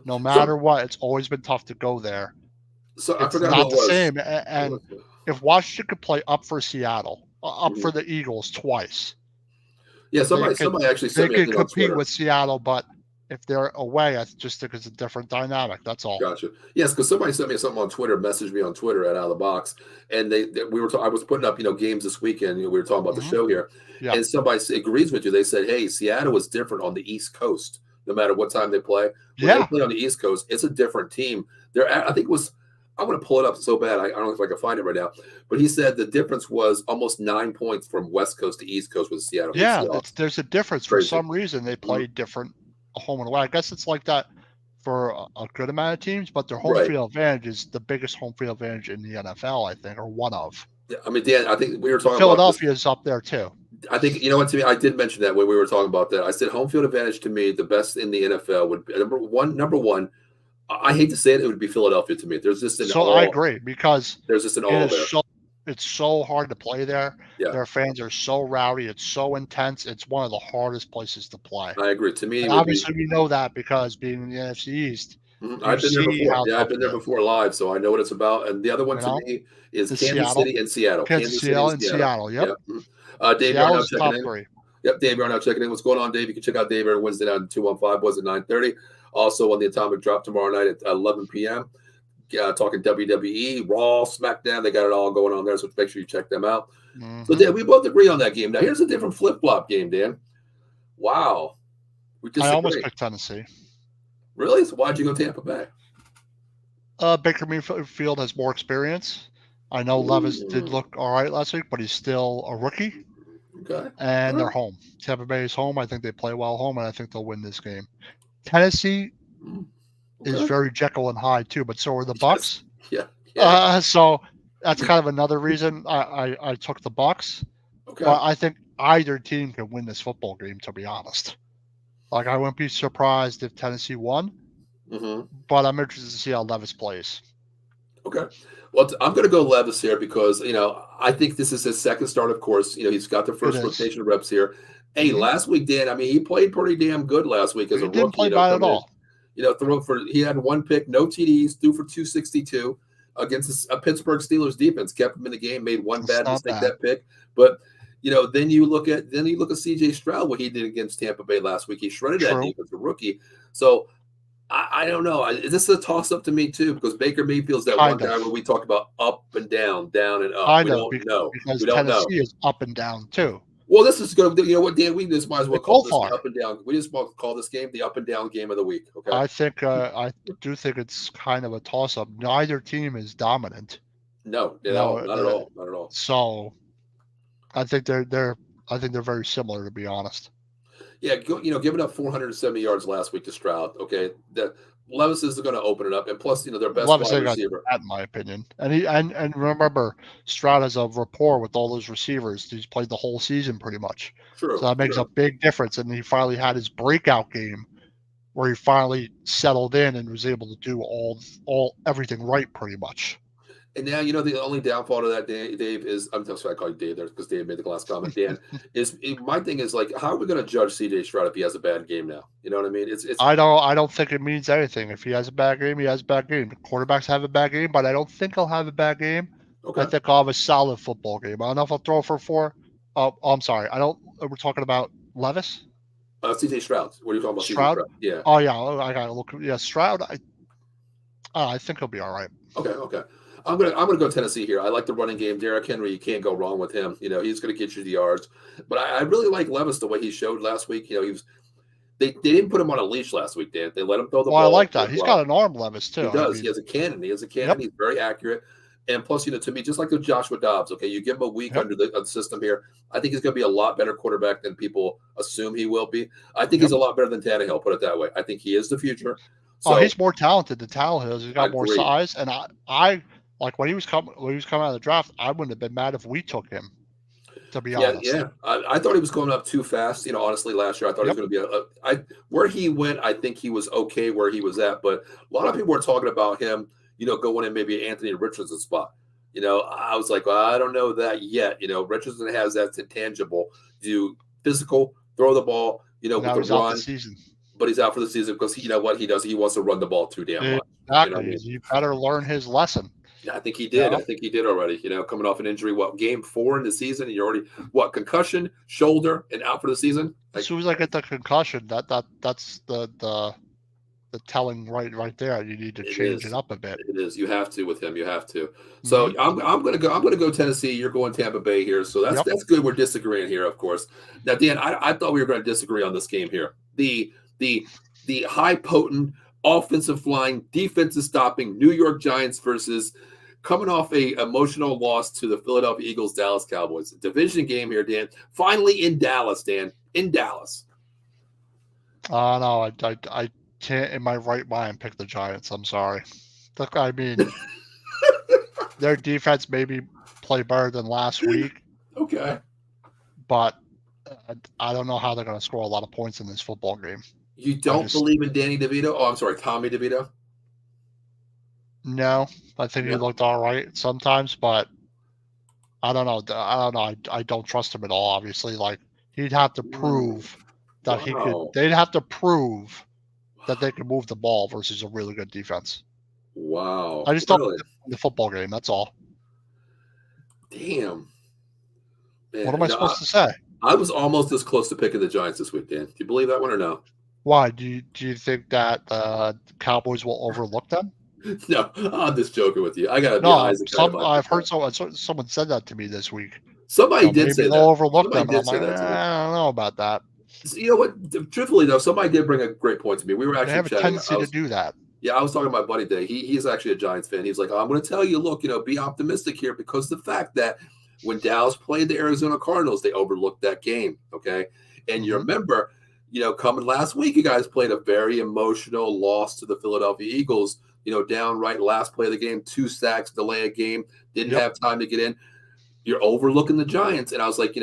B: No matter what, it's always been tough to go there.
A: So I
B: it's
A: forgot
B: not
A: what
B: the
A: it was.
B: same. And if Washington could play up for Seattle, up for the Eagles twice.
A: Yeah, somebody actually said
B: they could compete with Seattle, but if they're away, I just think it's a different dynamic. That's all.
A: Gotcha. Yes, because somebody sent me something on Twitter, messaged me on Twitter at Out of the Box, and I was putting up games this weekend. We were talking about the show here, and somebody agrees with you. They said, "Hey, Seattle is different on the East Coast. No matter what time they play, when they play on the East Coast, it's a different team." I think it was. I want to pull it up so bad. I don't know if I can find it right now. But he said the difference was almost 9 points from West Coast to East Coast with Seattle.
B: Yeah, there's a difference. For some reason, they play different home and away. I guess it's like that for a good amount of teams, but their home
A: Right.
B: field advantage is the biggest home field advantage in the NFL, I think, or one of.
A: Yeah, I mean, Dan, I think we were talking about this.
B: Philadelphia is up there too.
A: I think, you know what, to me, I did mention that when we were talking about that. I said home field advantage to me, the best in the NFL would be number one. Number one, I hate to say it, it would be Philadelphia to me. There's just an
B: So
A: all.
B: I agree because
A: There's just an
B: it
A: all
B: is
A: there.
B: it's so hard to play there.
A: Yeah.
B: Their fans are so rowdy. It's so intense. It's one of the hardest places to play.
A: I agree. To me, it
B: And
A: would be.
B: obviously, we know that because being in the NFC East,
A: I've been there
B: see
A: before.
B: how
A: Yeah, I've
B: tough
A: been
B: it
A: there
B: is.
A: before live, so I know what it's about. And the other one
B: You
A: to
B: know,
A: me is
B: the
A: Kansas
B: Seattle.
A: City and Seattle.
B: Kansas City and Seattle. Yep.
A: Dave
B: Seattle's
A: Yarnow
B: top
A: checking in.
B: three.
A: Yep, Dave Yarnow checking in. What's going on, Dave? You can check out Dave every Wednesday night at 215. Was at 9:30. Also on the Atomic Drop tomorrow night at 11 p.m. Talking WWE, Raw, SmackDown. They got it all going on there, so make sure you check them out. So, Dan, we both agree on that game. Now, here's a different flip-flop game, Dan. Wow. We disagree.
B: I almost picked Tennessee.
A: Really? So why'd you go Tampa Bay?
B: Baker Mayfield has more experience. I know Levis did look all right last week, but he's still a rookie.
A: Okay.
B: And they're home. Tampa Bay is home. I think they play well home, and I think they'll win this game. Tennessee is very Jekyll and Hyde too, but so are the Bucks.
A: Yeah.
B: So that's kind of another reason I took the Bucks.
A: Okay.
B: But I think either team can win this football game, to be honest. Like, I wouldn't be surprised if Tennessee won, but I'm interested to see how Levis plays.
A: Okay. Well, I'm going to go Levis here because, I think this is his second start, of course. He's got the first rotation reps here. Hey, last week, Dan, I mean, he played pretty damn good last week as a rookie.
B: He didn't play bad at all.
A: He had one pick, no TDs, threw for 262 against a Pittsburgh Steelers defense, kept him in the game, made one bad mistake that pick. But then you look at CJ Stroud, what he did against Tampa Bay last week. He shredded that defense, a rookie. So I don't know. This is a toss up to me too, because Baker Mayfield's that one guy where we talk about up and down and up. We don't know.
B: Because Tennessee is up and down too.
A: Well, this is going to, you know what, Dan? We just might as well call this
B: the
A: up and down. We just call this game the up and down game of the week. Okay.
B: I do think it's kind of a toss up. Neither team is dominant.
A: No, not at all. Not at all.
B: So I think they're very similar, to be honest.
A: Yeah, giving up 470 yards last week to Stroud. Okay, that Levis is going to open it up, and plus, their best wide receiver.
B: That, in my opinion, and remember, Stroud has a rapport with all those receivers. He's played the whole season pretty much.
A: True.
B: So that makes a big difference. And he finally had his breakout game, where he finally settled in and was able to do everything right, pretty much.
A: And now, the only downfall to that, Dave, is I'm sorry I call you Dave there because Dave made the last comment. Dan, my thing is, like, how are we going to judge CJ Stroud if he has a bad game now? You know what I mean?
B: I don't think it means anything. If he has a bad game, he has a bad game. The quarterbacks have a bad game, but I don't think he'll have a bad game. Okay. I think I'll have a solid football game. I don't know if I'll throw for 4. Oh, I'm sorry. We're talking about Levis?
A: CJ Stroud. What are you talking about?
B: Stroud?
A: Yeah.
B: Oh, yeah. I got to look. Yeah, Stroud, I think he'll be all right.
A: Okay. I'm gonna go Tennessee here. I like the running game. Derrick Henry, you can't go wrong with him. He's gonna get you the yards. But I really like Levis the way he showed last week. They didn't put him on a leash last week, Dan. They let him throw the ball.
B: I like that. He's got an arm, Levis, too.
A: He does. He has a cannon. Yep. He's very accurate. And plus, to me, just like the Joshua Dobbs, okay, you give him a week under the system here. I think he's going to be a lot better quarterback than people assume he will be. I think he's a lot better than Tannehill, put it that way. I think he is the future.
B: So, he's more talented than Tannehill. He's got more size. And I like when he was coming out of the draft, I wouldn't have been mad if we took him, to be honest.
A: Yeah. I thought he was going up too fast. Honestly, last year I thought he was going to be where he went. I think he was okay where he was at, but a lot of people were talking about him, going in maybe Anthony Richardson's spot. I was like, well, I don't know that yet. Richardson has that tangible, do physical, throw the ball, with the run. But he's out for the season because he does. He wants to run the ball too damn much.
B: Exactly. You better learn his lesson.
A: Yeah, I think he did. I think he did already. Coming off an injury, game 4 in the season, and you're already concussion, shoulder, and out for the season.
B: As soon as I get the concussion, that's the telling right there. You need to change it up a bit.
A: It is. You have to with him. You have to. So I'm gonna go Tennessee. You're going Tampa Bay here. So that's good. We're disagreeing here, of course. Now, Dan, I thought we were going to disagree on this game here. The high potent offensive flying, defensive stopping New York Giants versus coming off a emotional loss to the Philadelphia Eagles, Dallas Cowboys. Division game here, Dan. Finally in Dallas, Dan. In Dallas.
B: No, can't in my right mind pick the Giants. I'm sorry. Look, I mean, their defense maybe play better than last week,
A: Okay.
B: but I don't know how they're going to score a lot of points in this football game.
A: You don't believe in Danny DeVito? Oh, I'm sorry, Tommy DeVito?
B: No, I think he
A: No?
B: looked all right sometimes, but I don't know. I don't trust him at all. Obviously, like he'd have to prove that he could.
A: Wow.
B: They'd have to prove that they could move the ball versus a really good defense.
A: Wow.
B: I just don't
A: Really?
B: think they're in the football game. That's all.
A: Damn. Man,
B: What am I supposed to say?
A: I was almost this close to picking the Giants this week, Dan. Do you believe that one or no?
B: Why do you think that Cowboys will overlook them?
A: No, I'm just joking with you. I got to be
B: No,
A: Isaac.
B: I've heard someone said that to me this week.
A: Somebody did
B: Maybe
A: say
B: they'll
A: that.
B: overlook
A: Somebody
B: them. And
A: did
B: I'm
A: say
B: like,
A: that to me.
B: I don't know about that.
A: You know what? Truthfully, though, somebody did bring a great point to me. We were
B: They
A: actually
B: have a
A: chatting.
B: tendency to do that.
A: Yeah, I was talking to my buddy today. He's actually a Giants fan. He's like, I'm going to tell you, look, be optimistic here because the fact that when Dallas played the Arizona Cardinals, they overlooked that game. Okay. And you remember, coming last week, you guys played a very emotional loss to the Philadelphia Eagles, down right last play of the game, 2 sacks, delay a game, didn't have time to get in. You're overlooking the Giants. And I was like,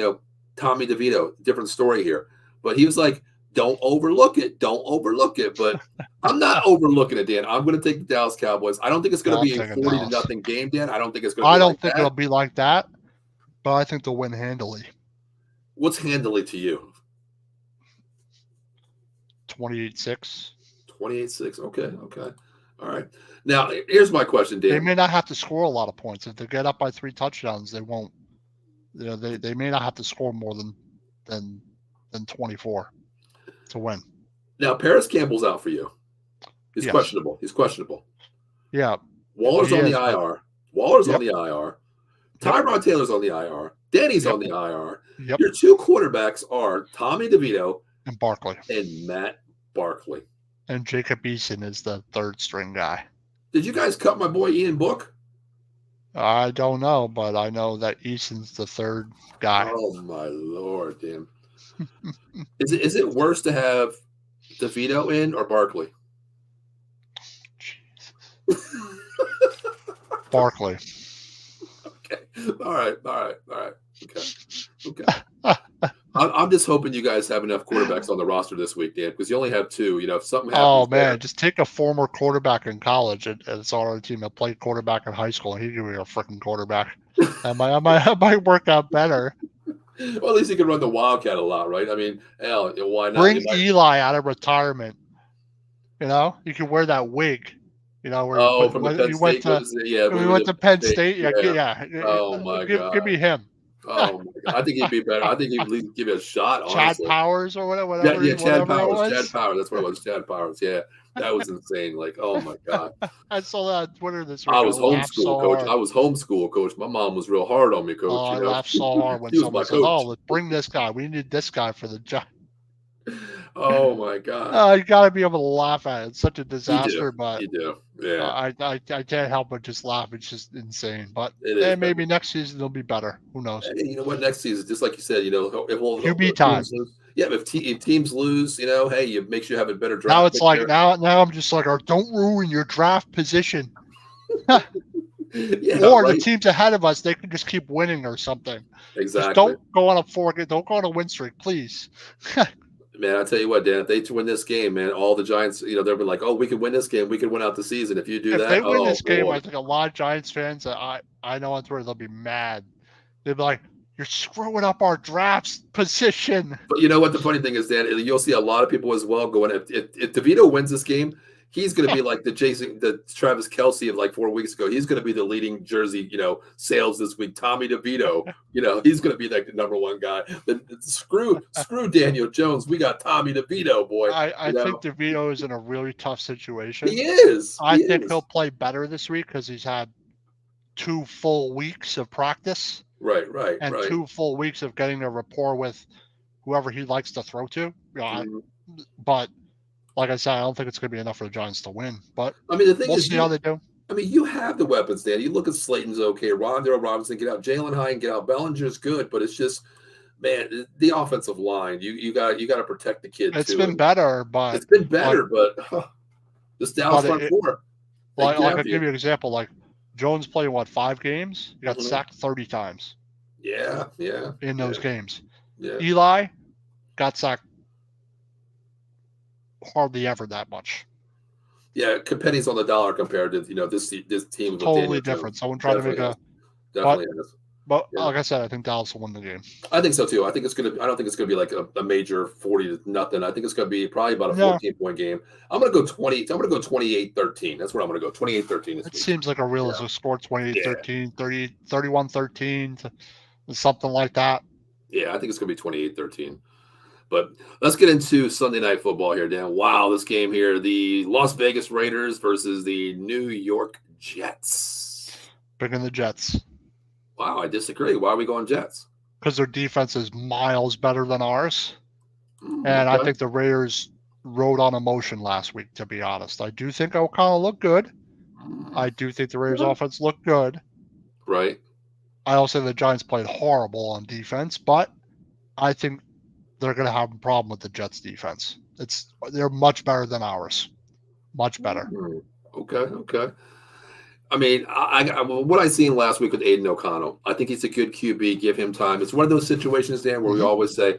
A: Tommy DeVito, different story here. But he was like, don't overlook it. Don't overlook it. But I'm not overlooking it, Dan. I'm going to take the Dallas Cowboys. I don't think it's going to be a 40-0 game, Dan. I don't think it's going to be
B: I don't think it'll be like that, but I think they'll win handily.
A: What's handily to you?
B: 28-6.
A: 28-6. Okay. All right. Now, here's my question, Dan.
B: They may not have to score a lot of points. If they get up by 3 touchdowns, they won't. They may not have to score more than 24 to win.
A: Now, Paris Campbell's out for you. He's questionable.
B: Yeah.
A: Waller's on the IR. On the IR. Tyrod Taylor's on the IR. Danny's on the IR.
B: Yep.
A: Your 2 quarterbacks are Tommy DeVito
B: and Barkley.
A: And Matt Barkley.
B: And Jacob Eason is the 3rd string guy.
A: Did you guys cut my boy Ian Book?
B: I don't know, but I know that Eason's the 3rd guy.
A: Oh, my Lord, damn. Is it worse to have DeVito in or Barkley?
B: Jesus. Barkley.
A: Okay. All right. Okay. I'm just hoping you guys have enough quarterbacks on the roster this week, Dan, because you only have 2. If something happens.
B: Oh man, just take a former quarterback in college and it's on our team that played quarterback in high school. He could be a freaking quarterback. I might work out better.
A: Well, at least he can run the Wildcat a lot, right? I mean, hell, why not?
B: Bring Eli out of retirement. You can wear that wig. Where
A: from the Penn State.
B: We went to Penn State. Yeah.
A: Oh my God.
B: Give me him.
A: Oh my God. I think he'd be better. I think he'd at least give you a shot. Honestly.
B: Chad Powers or whatever.
A: Yeah, Chad Powers. Chad Powers. That's what it was. Chad Powers. Yeah, that was insane. Like, oh my God.
B: I saw that on Twitter this week.
A: I was homeschooled, Coach. I was homeschooled, Coach. My mom was real hard on me, Coach.
B: Oh, I laughed so hard when someone said, "Oh, let's bring this guy. We need this guy for the job."
A: Oh my God.
B: You got to be able to laugh at it. It's such a disaster, but
A: you do. Yeah.
B: I can't help but just laugh. It's just insane. But
A: maybe
B: next season it'll be better. Who knows?
A: Hey, you know what? Next season, just like you said, if
B: QB time.
A: If teams lose, hey, it makes you have a better draft.
B: Now it's like now I'm just like, don't ruin your draft position. The teams ahead of us, they can just keep winning or something.
A: Exactly.
B: Just don't go on a win streak, please.
A: Man, I tell you what, Dan, if they win this game, man, all the Giants, they'll be like, oh, we could win this game. We could win out the season. If you do that,
B: if they win this game, I think a lot of Giants fans that I know on Twitter, they'll be mad. They'll be like, you're screwing up our draft position.
A: But you know what? The funny thing is, Dan, you'll see a lot of people as well going, if DeVito wins this game, he's going to be like the Travis Kelce of like 4 weeks ago. He's going to be the leading jersey, sales this week. Tommy DeVito, he's going to be like the number 1 guy. Screw Daniel Jones. We got Tommy DeVito, boy.
B: I think DeVito is in a really tough situation.
A: He is.
B: I think he'll play better this week because he's had 2 full weeks of practice.
A: Right.
B: And 2 full weeks of getting a rapport with whoever he likes to throw to. But like I said, I don't think it's going to be enough for the Giants to win. But
A: I mean, the thing
B: we'll
A: is,
B: see how they do.
A: I mean, you have the weapons, Dan. You look at Slayton's okay. Rondale Robinson, get out. Jalen Hyatt, get out. Bellinger's good, but it's just man, the offensive line, you got to protect the kid
B: It's
A: too.
B: been
A: And
B: better, but
A: it's been better, but this Dallas
B: but
A: front
B: it,
A: four, they
B: like
A: get
B: I'll
A: after
B: give
A: you.
B: you an example. Like Jones played what 5 games? He got
A: Mhm.
B: sacked 30 times
A: Yeah, yeah,
B: in
A: yeah,
B: those games.
A: yeah.
B: Eli got sacked hardly ever that much.
A: Yeah, pennies on the dollar compared to this team with Daniel
B: Totally
A: Jones.
B: different. Someone tried to make
A: Definitely has,
B: a but
A: definitely has.
B: but
A: Yeah,
B: like I said, I think Dallas will win the game.
A: I think so too. I think it's gonna. I don't think it's gonna be like a major 40-0. I think it's gonna be probably about a
B: No,
A: 14-point game. I'm gonna go 20. I'm gonna go 28-13. That's where I'm gonna go. 28-13 this
B: it
A: week.
B: seems like a
A: Yeah,
B: realistic score
A: yeah,
B: 28-13, 30, 31-13, something like that.
A: yeah. I think it's gonna be 28-13. But let's get into Sunday Night Football here, Dan. Wow, this game here: the Las Vegas Raiders versus the New York Jets.
B: Picking the Jets
A: Wow, I disagree. Why are we going Jets?
B: because their defense is miles better than ours. And I
A: Okay.
B: think the Raiders rode on emotion last week, to be honest. I do think O'Connell looked good. I do think the Raiders offense looked good.
A: Right.
B: I also think the Giants played horrible on defense, but I think they're going to have a problem with the Jets defense. They're much better than ours. Much better.
A: Mm, okay. Okay. I mean, what I seen last week with Aiden O'Connell, I think he's a good QB. Give him time. It's one of those situations, Dan, where we
B: Mm-hmm.
A: always say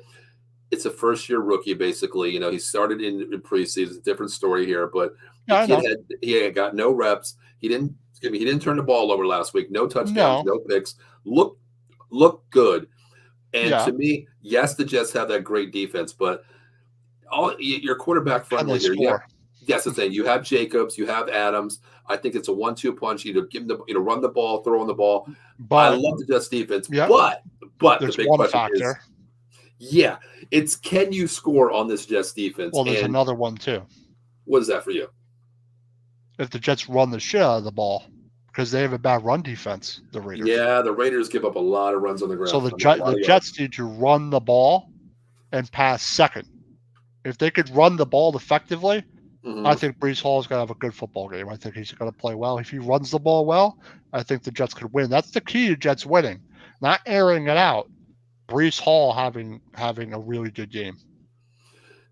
A: it's a first year rookie. Basically, he started in preseason. It's a different story here, but the
B: Yeah, I
A: kid
B: know.
A: had got no reps. He didn't. Excuse me. He didn't turn the ball over last week. No touchdowns.
B: No.
A: No picks. Look good. And
B: Yeah.
A: to me, yes, the Jets have that great defense, but you're quarterback
B: Can they
A: friendly here. Yeah.
B: score?
A: Yes, I'm saying you have Jacobs, you have Adams. I think it's a 1-2 punch. Either give them run the ball, throw on the ball. I
B: But,
A: love the Jets defense,
B: yeah,
A: but the
B: there's
A: big
B: one
A: question is,
B: factor.
A: yeah, it's can you score on this Jets defense?
B: Well, there's
A: And
B: another one, too.
A: what is that for you?
B: If the Jets run the shit out of the ball, because they have a bad run defense, the Raiders.
A: Yeah, the Raiders give up a lot of runs on the
B: So
A: ground.
B: the
A: I mean, a lot
B: the
A: of yards.
B: Jets need to run the ball and pass second. If they could run the ball effectively, I
A: Mhm.
B: think Brees Hall is going to have a good football game. I think he's going to play well. If he runs the ball well, I think the Jets could win. That's the key to Jets winning, not airing it out. Brees Hall having a really good game.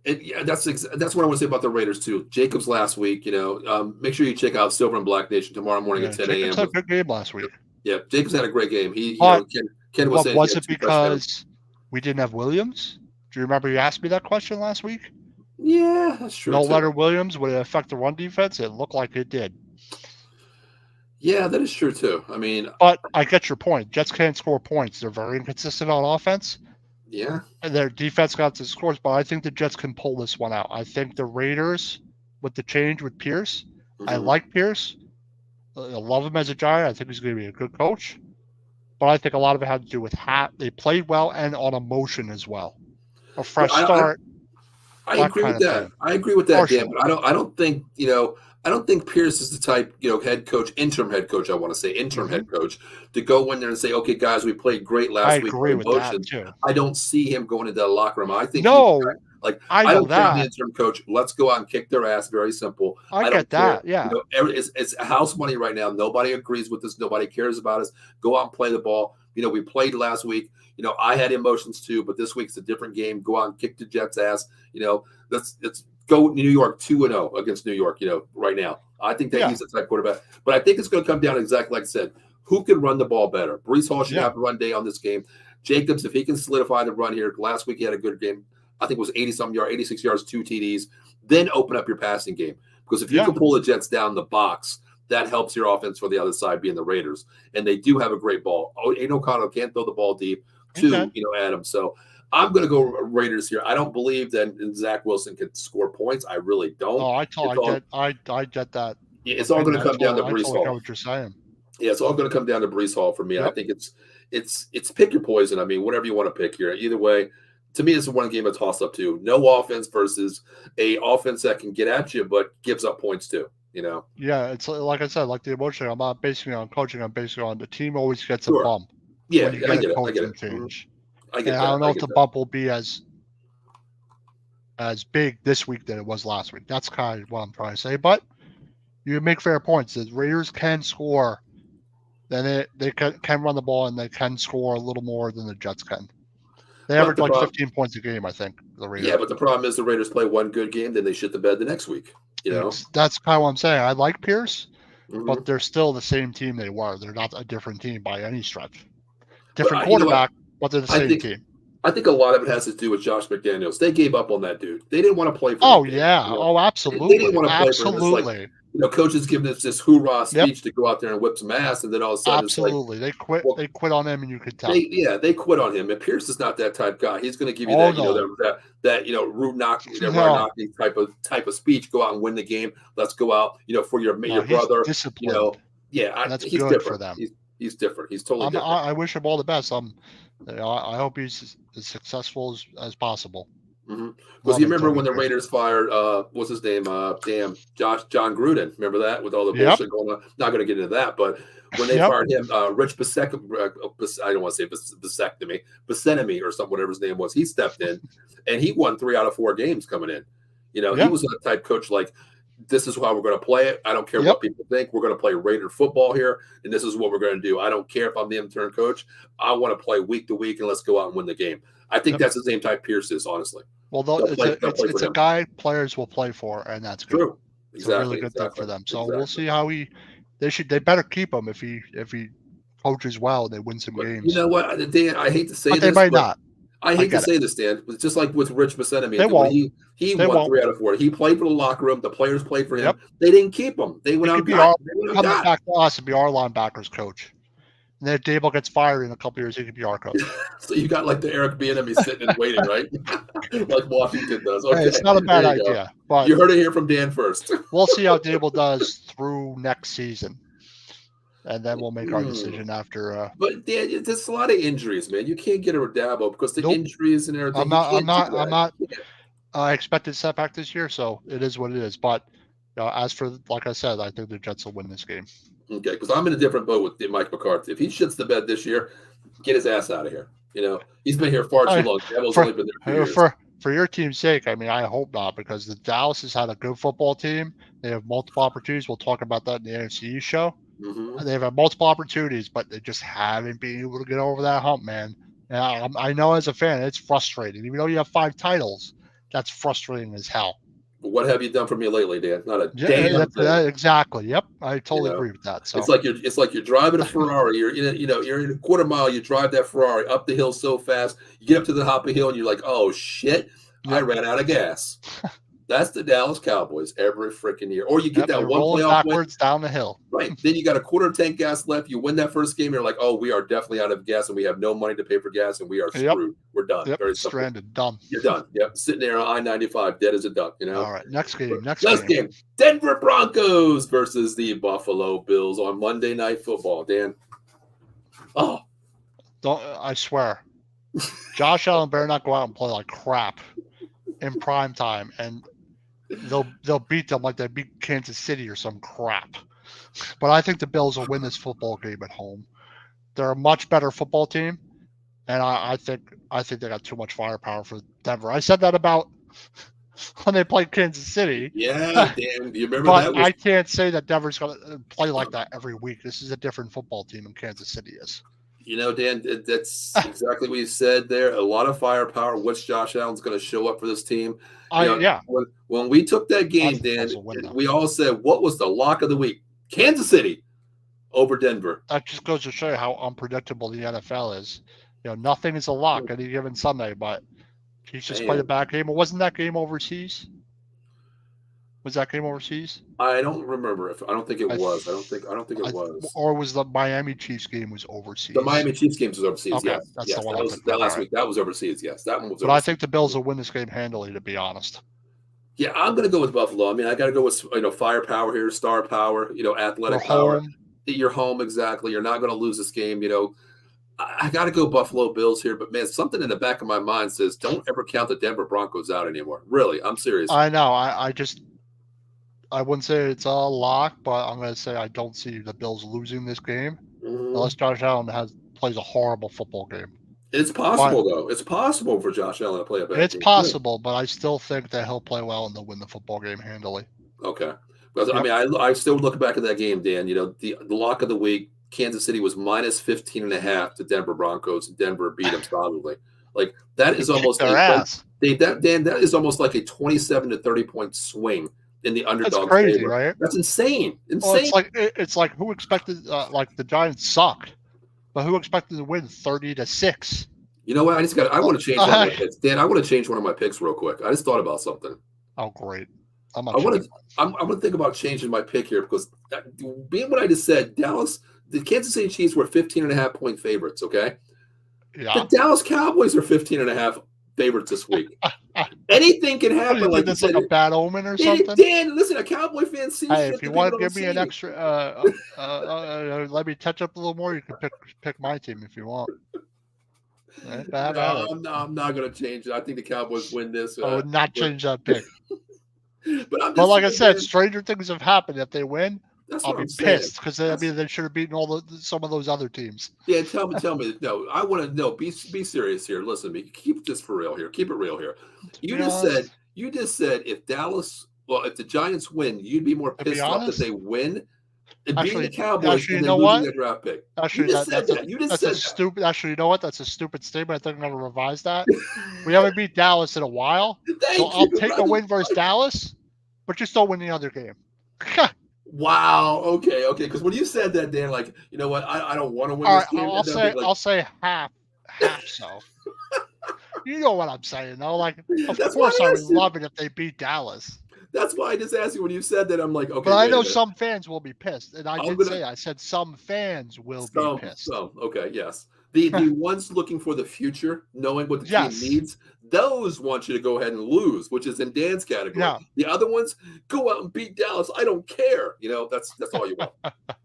A: Yeah, that's what I want to say about the Raiders too. Jacobs last week, make sure you check out Silver and Black Nation tomorrow morning
B: Yeah,
A: at 10
B: Jacobs
A: a.m.
B: had a
A: with
B: good game last week.
A: Yeah, Jacobs had a great game.
B: But
A: Ken was saying he
B: was
A: had
B: it
A: 2 touchdowns.
B: because we didn't have Williams? Do you remember you asked me that question last week?
A: Yeah, that's true
B: No
A: too.
B: Leonard Williams, would it affect the run defense? It looked like it did.
A: Yeah, that is true too. I mean,
B: But I get your point. Jets can't score points. They're very inconsistent on offense.
A: yeah,
B: And their defense got the scores, but I think the Jets can pull this one out. I think the Raiders, with the change with Pierce, I
A: mhm.
B: like Pierce. I love him as a Giant. I think he's going to be a good coach. But I think a lot of it had to do with they played well and on emotion as well. A
A: Yeah,
B: fresh start,
A: I
B: that
A: agree
B: kind
A: with
B: of
A: that.
B: thing.
A: I agree with that, Dan.
B: Partially.
A: But I don't think Pierce is the type, interim head coach. I want to say interim
B: Hmm.
A: head coach to go in there and say, okay, guys, we played great
B: I
A: last week
B: agree
A: on
B: with that
A: emotions.
B: too.
A: I don't see him going into the locker room. I think he's
B: No,
A: like,
B: I
A: I
B: know
A: don't care. I'm the
B: that.
A: interim coach. Let's go out and kick their ass. Very simple.
B: I
A: I don't
B: get
A: care.
B: that. Yeah.
A: It's house money right now. Nobody agrees with this. Nobody cares about us. Go out and play the ball. We played last week. I had emotions too, but this week's a different game. Go out and kick the Jets' ass. Let's go New York 2-0 against New York. Right now, I think that
B: Yeah.
A: he's the type quarterback. But I think it's going to come down to exactly like I said. Who can run the ball better? Brees Hall should
B: Yeah.
A: have a run day on this game. Jacobs, if he can solidify the run here, last week he had a good game. I think it was 80-something yards, 86 yards, 2 TDs. Then open up your passing game. Because if you
B: Yeah.
A: can pull the Jets down the box, that helps your offense for the other side being the Raiders. And they do have a great ball. Aiden O'Connell can't throw the ball deep to,
B: Okay.
A: Adams. So I'm going to go Raiders here. I don't believe that Zach Wilson can score points. I really don't.
B: Oh, I get that
A: It's all going
B: opinion.
A: to come down to
B: I
A: Brees
B: totally get
A: Hall.
B: what you're saying.
A: Yeah, it's all going to come down to Brees Hall for me. I
B: Yep.
A: think it's pick your poison. I mean, whatever you want to pick here. Either way, to me, it's one game of toss up too. No offense versus a offense that can get at you but gives up points too.
B: Yeah, it's like I said, like the emotion. I'm not basing it on coaching. I'm basing it on the team always gets a
A: Sure.
B: bump
A: Yeah,
B: when you
A: I
B: get
A: get
B: a
A: it. I get
B: coaching
A: it.
B: change.
A: I
B: And
A: get
B: I
A: that.
B: don't know
A: I
B: if
A: get
B: the
A: that.
B: bump will be as big this week than it was last week. That's kind of what I'm trying to say. But you make fair points. The Raiders can score, then they can run the ball and they can score a little more than the Jets can. They
A: But
B: average
A: the
B: like
A: problem,
B: 15 points a game, I think. The Raiders.
A: yeah, but the problem is the Raiders play one good game, then they shit the bed the next week. You know,
B: That's kind of what I'm saying. I like Pierce,
A: Mhm.
B: but they're still the same team they were. They're not a different team by any stretch.
A: But
B: Different
A: you know what?
B: quarterback, but they're the
A: I
B: same
A: think
B: team.
A: I think a lot of it has to do with Josh McDaniels. They gave up on that dude. They didn't want to play for
B: Oh
A: him.
B: yeah.
A: You know?
B: Oh,
A: They didn't
B: absolutely.
A: want to play for him. It's like,
B: Absolutely.
A: coaches giving us this hoorah
B: Yep.
A: speech to go out there and whip some ass, and then all of a sudden it's like,
B: Absolutely. They quit.
A: well,
B: They quit on him, and you could tell.
A: they quit on him. And Pierce is not that type guy. He's going to give you
B: Oh
A: that,
B: no.
A: that root knock, that
B: No.
A: run knocking type of speech. Go out and win the game. Let's go out, for your
B: No, he's
A: brother.
B: disciplined.
A: Yeah,
B: That's
A: he's
B: good for
A: different.
B: them.
A: He's different. He's totally different.
B: I wish him all the best. I hope he's as successful as possible.
A: Because
B: Love
A: you
B: it,
A: remember
B: Tony
A: when the
B: Pierce.
A: Raiders fired, what's his name? John Gruden. Remember that with all the
B: Yep.
A: bullshit going on? Not going to get into that, but when they
B: Yep.
A: fired him, Rich I don't want to say Buscemi or something, whatever his name was, he stepped in and he won 3 out of 4 games coming in. He
B: Yeah.
A: was a type coach like, this is how we're going to play it. I don't care
B: Yep.
A: what people think. We're going to play Raider football here, and this is what we're going to do. I don't care if I'm the intern coach. I want to play week to week, and let's go out and win the game. I think
B: Yep.
A: that's the same type Pierce is, honestly.
B: Well, it's a guy players will play for, and that's good.
A: True.
B: It's a really good thing for them. So we'll see how they better keep him if he coaches well and they win some games.
A: You know what, Dan? I hate to say
B: But
A: this,
B: they might not.
A: I hate to say this, Dan. It's just like with Rich Buscemi.
B: They won't.
A: He
B: They
A: won
B: won't.
A: 3 out of 4. He played for the locker room. The players played for him.
B: Yep.
A: They didn't keep him. They went out and got.
B: Coming back to us and be our linebackers coach. And then if Dable gets fired in a couple years, he could be our coach.
A: So you got like the Eric Bieniemy sitting and waiting, right? Like Washington does. Okay.
B: Hey, it's not a bad idea. But
A: you heard it here from Dan first.
B: We'll see how Dable does through next season. And then we'll make our decision after.
A: But Dan, there's a lot of injuries, man. You can't get a Dabo because the injuries and everything.
B: I'm not I expected setback this year, so it is what it is. But as for, like I said, I think the Jets will win this game.
A: Okay, because I'm in a different boat with Mike McCarthy. If he shits the bed this year, get his ass out of here. He's been here far too long. Dabo's only been there 2 years.
B: For your team's sake, I mean, I hope not, because the Dallas has had a good football team. They have multiple opportunities. We'll talk about that in the NFC East show.
A: Mm-hmm.
B: They've had multiple opportunities, but they just haven't been able to get over that hump, man. And I know as a fan, it's frustrating. Even though you have 5 titles, that's frustrating as hell.
A: What have you done for me lately, Dan? Not a damn
B: thing. Exactly. Yep, I totally agree with that. So
A: it's like you're driving a Ferrari. You're in a quarter mile. You drive that Ferrari up the hill so fast. You get up to the top of the hill and you're like, oh shit, I ran out of gas. That's the Dallas Cowboys every freaking year. Or you get that one playoff
B: backwards down the hill.
A: Right. Then you got a quarter tank gas left. You win that first game. You're like, oh, we are definitely out of gas and we have no money to pay for gas and we are screwed. We're done.
B: Very simple. Stranded. Done.
A: You're done. Yep. Sitting there on I-95, dead as a duck.
B: All right. Next game.
A: Next game. Denver Broncos versus the Buffalo Bills on Monday Night Football. Dan. Oh.
B: I swear. Josh Allen better not go out and play like crap in prime time, and they'll beat them like they beat Kansas City or some crap. But I think the Bills will win this football game at home. They're a much better football team, and I think they got too much firepower for Denver. I said that about when they played Kansas City.
A: Yeah, Dan, you remember
B: but
A: that?
B: I can't say that Denver's going to play like that every week. This is a different football team than Kansas City is.
A: Dan, that's exactly what you said there. A lot of firepower. Which Josh Allen's going to show up for this team? When we took that game, Dan, we all said, what was the lock of the week? Kansas City over Denver.
B: That just goes to show you how unpredictable the NFL is. Nothing is a lock any given Sunday, but he's just played a bad game. Wasn't that game overseas? Was that game overseas?
A: I don't remember. I don't think it was. I don't think it was.
B: Or was the Miami Chiefs game was overseas?
A: The Miami Chiefs game was overseas.
B: Okay,
A: yes,
B: that's the one.
A: That last week. That was overseas. Yes, that one was.
B: But I think the Bills will win this game handily. To be honest.
A: Yeah, I'm going to go with Buffalo. I mean, I got to go with firepower here, star power, athletic power. You're home, exactly. You're not going to lose this game. I got to go Buffalo Bills here, but man, something in the back of my mind says don't ever count the Denver Broncos out anymore. Really, I'm serious.
B: I know. I wouldn't say it's a lock, but I'm going to say I don't see the Bills losing this game unless Josh Allen plays a horrible football game.
A: It's possible, though. It's possible for Josh Allen to play a bad game.
B: It's possible, but I still think that he'll play well and they'll win the football game handily.
A: Okay. Because, I mean, I still look back at that game, Dan. The lock of the week, Kansas City was minus 15.5 to Denver Broncos. Denver beat them solidly. Like that is almost
B: their ass.
A: that is almost like a 27 to 30 point swing in the
B: That's
A: underdog's
B: crazy,
A: favor.
B: right?
A: That's insane.
B: Well,
A: Insane.
B: it's like who expected like the Giants sucked, but who expected to win 30-6?
A: You know what? I want to change one of my picks. Dan, I want to change one of my picks real quick. I just thought about something.
B: Oh, great. I'm
A: going to think about changing my pick here because being what I just said, the Kansas City Chiefs were 15.5 point favorites, okay?
B: Yeah.
A: The Dallas Cowboys are 15.5 favorites this week. Anything can happen.
B: You
A: like
B: that's like a bad omen or something?
A: Dan, listen, a Cowboy fan sees
B: hey,
A: shit
B: if you
A: that
B: want to
A: people
B: give me
A: don't
B: an
A: see.
B: extra, let me touch up a little more. You can pick my team if you want. Right,
A: I'm not going to change it. I think the Cowboys win this.
B: I would not change that pick.
A: But
B: like I said, stranger things have happened. If they win, I'll be pissed because they should have beaten some of those other teams.
A: Yeah, tell me. No, I want to know. Be serious here. Listen to me. Keep this for real here. Keep it real here. You just said if the Giants win, you'd be more pissed off that they win and beat the Cowboys and then losing their draft pick.
B: Actually, that's stupid. Actually, you know what? That's a stupid statement. I think I'm going to revise that. We haven't beat Dallas in a while, so I'll take a win versus Dallas, but just don't win the other game.
A: Wow. Okay. Because when you said that, Dan, like, you know what? I don't want to win this game.
B: I'll say half so. You know what I'm saying, though. Like, of
A: That's
B: course, I would love it if they beat Dallas.
A: That's why I just asked you when you said that. I'm like, okay.
B: But I know some fans will be pissed, and I said some fans will be pissed.
A: Okay, yes. The ones looking for the future, knowing what the team needs, those want you to go ahead and lose, which is in Dan's category.
B: Yeah.
A: The other ones, go out and beat Dallas. I don't care. You know, that's all you want.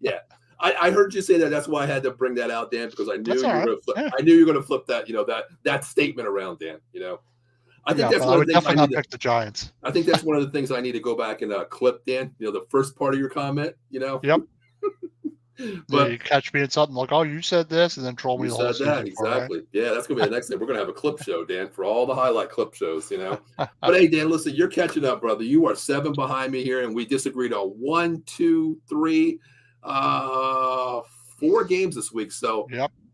A: Yeah. I heard you say that. That's why I had to bring that out, Dan, because I knew you were going to flip that, you know, that statement around, Dan. You know, I think that's one of the things I need to pick
B: the Giants.
A: I think that's one of the things I need to go back and clip, Dan. You know, the first part of your comment. You know.
B: Yep.
A: But
B: you catch me in something like, "Oh, you said this," and then troll me the whole season.
A: Exactly. Right? Yeah, that's gonna be the next thing. We're gonna have a clip show, Dan, for all the highlight clip shows. You know. But hey, Dan, listen, you're catching up, brother. You are 7 behind me here, and we disagreed on 1, 2, 3, 4 games this week. So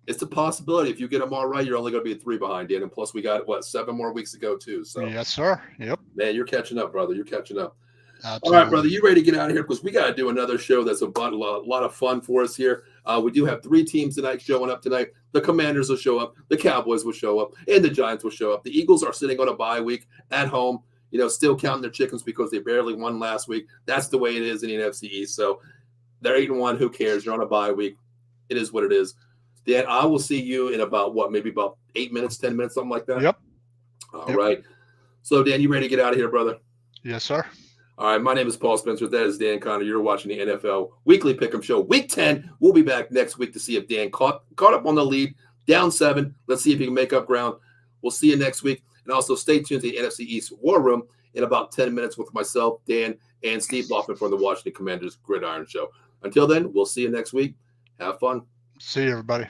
A: it's a possibility. If you get them all right, you're only going to be 3 behind, Dan. And plus, we got 7 more weeks to go too. So
B: yes, sir. Yep.
A: Man, you're catching up, brother. You're catching up.
B: Absolutely.
A: All right, brother. You ready to get out of here? Because we got to do another show that's a lot of fun for us here. We do have 3 teams tonight showing up tonight. The Commanders will show up. The Cowboys will show up. And the Giants will show up. The Eagles are sitting on a bye week at home, you know, still counting their chickens because they barely won last week. That's the way it is in the NFC East. So they're 8-1. Who cares? You're on a bye week. It is what it is. Dan, I will see you in about maybe about 8 minutes, 10 minutes, something like that?
B: Yep.
A: All right. So, Dan, you ready to get out of here, brother?
B: Yes, sir.
A: All right, my name is Paul Spencer. That is Dan Connor. You're watching the NFL Weekly Pick'em Show, Week 10. We'll be back next week to see if Dan caught up on the lead, down 7. Let's see if he can make up ground. We'll see you next week. And also stay tuned to the NFC East War Room in about 10 minutes with myself, Dan, and Steve Loffman from the Washington Commanders Gridiron Show. Until then, we'll see you next week. Have fun.
B: See you, everybody.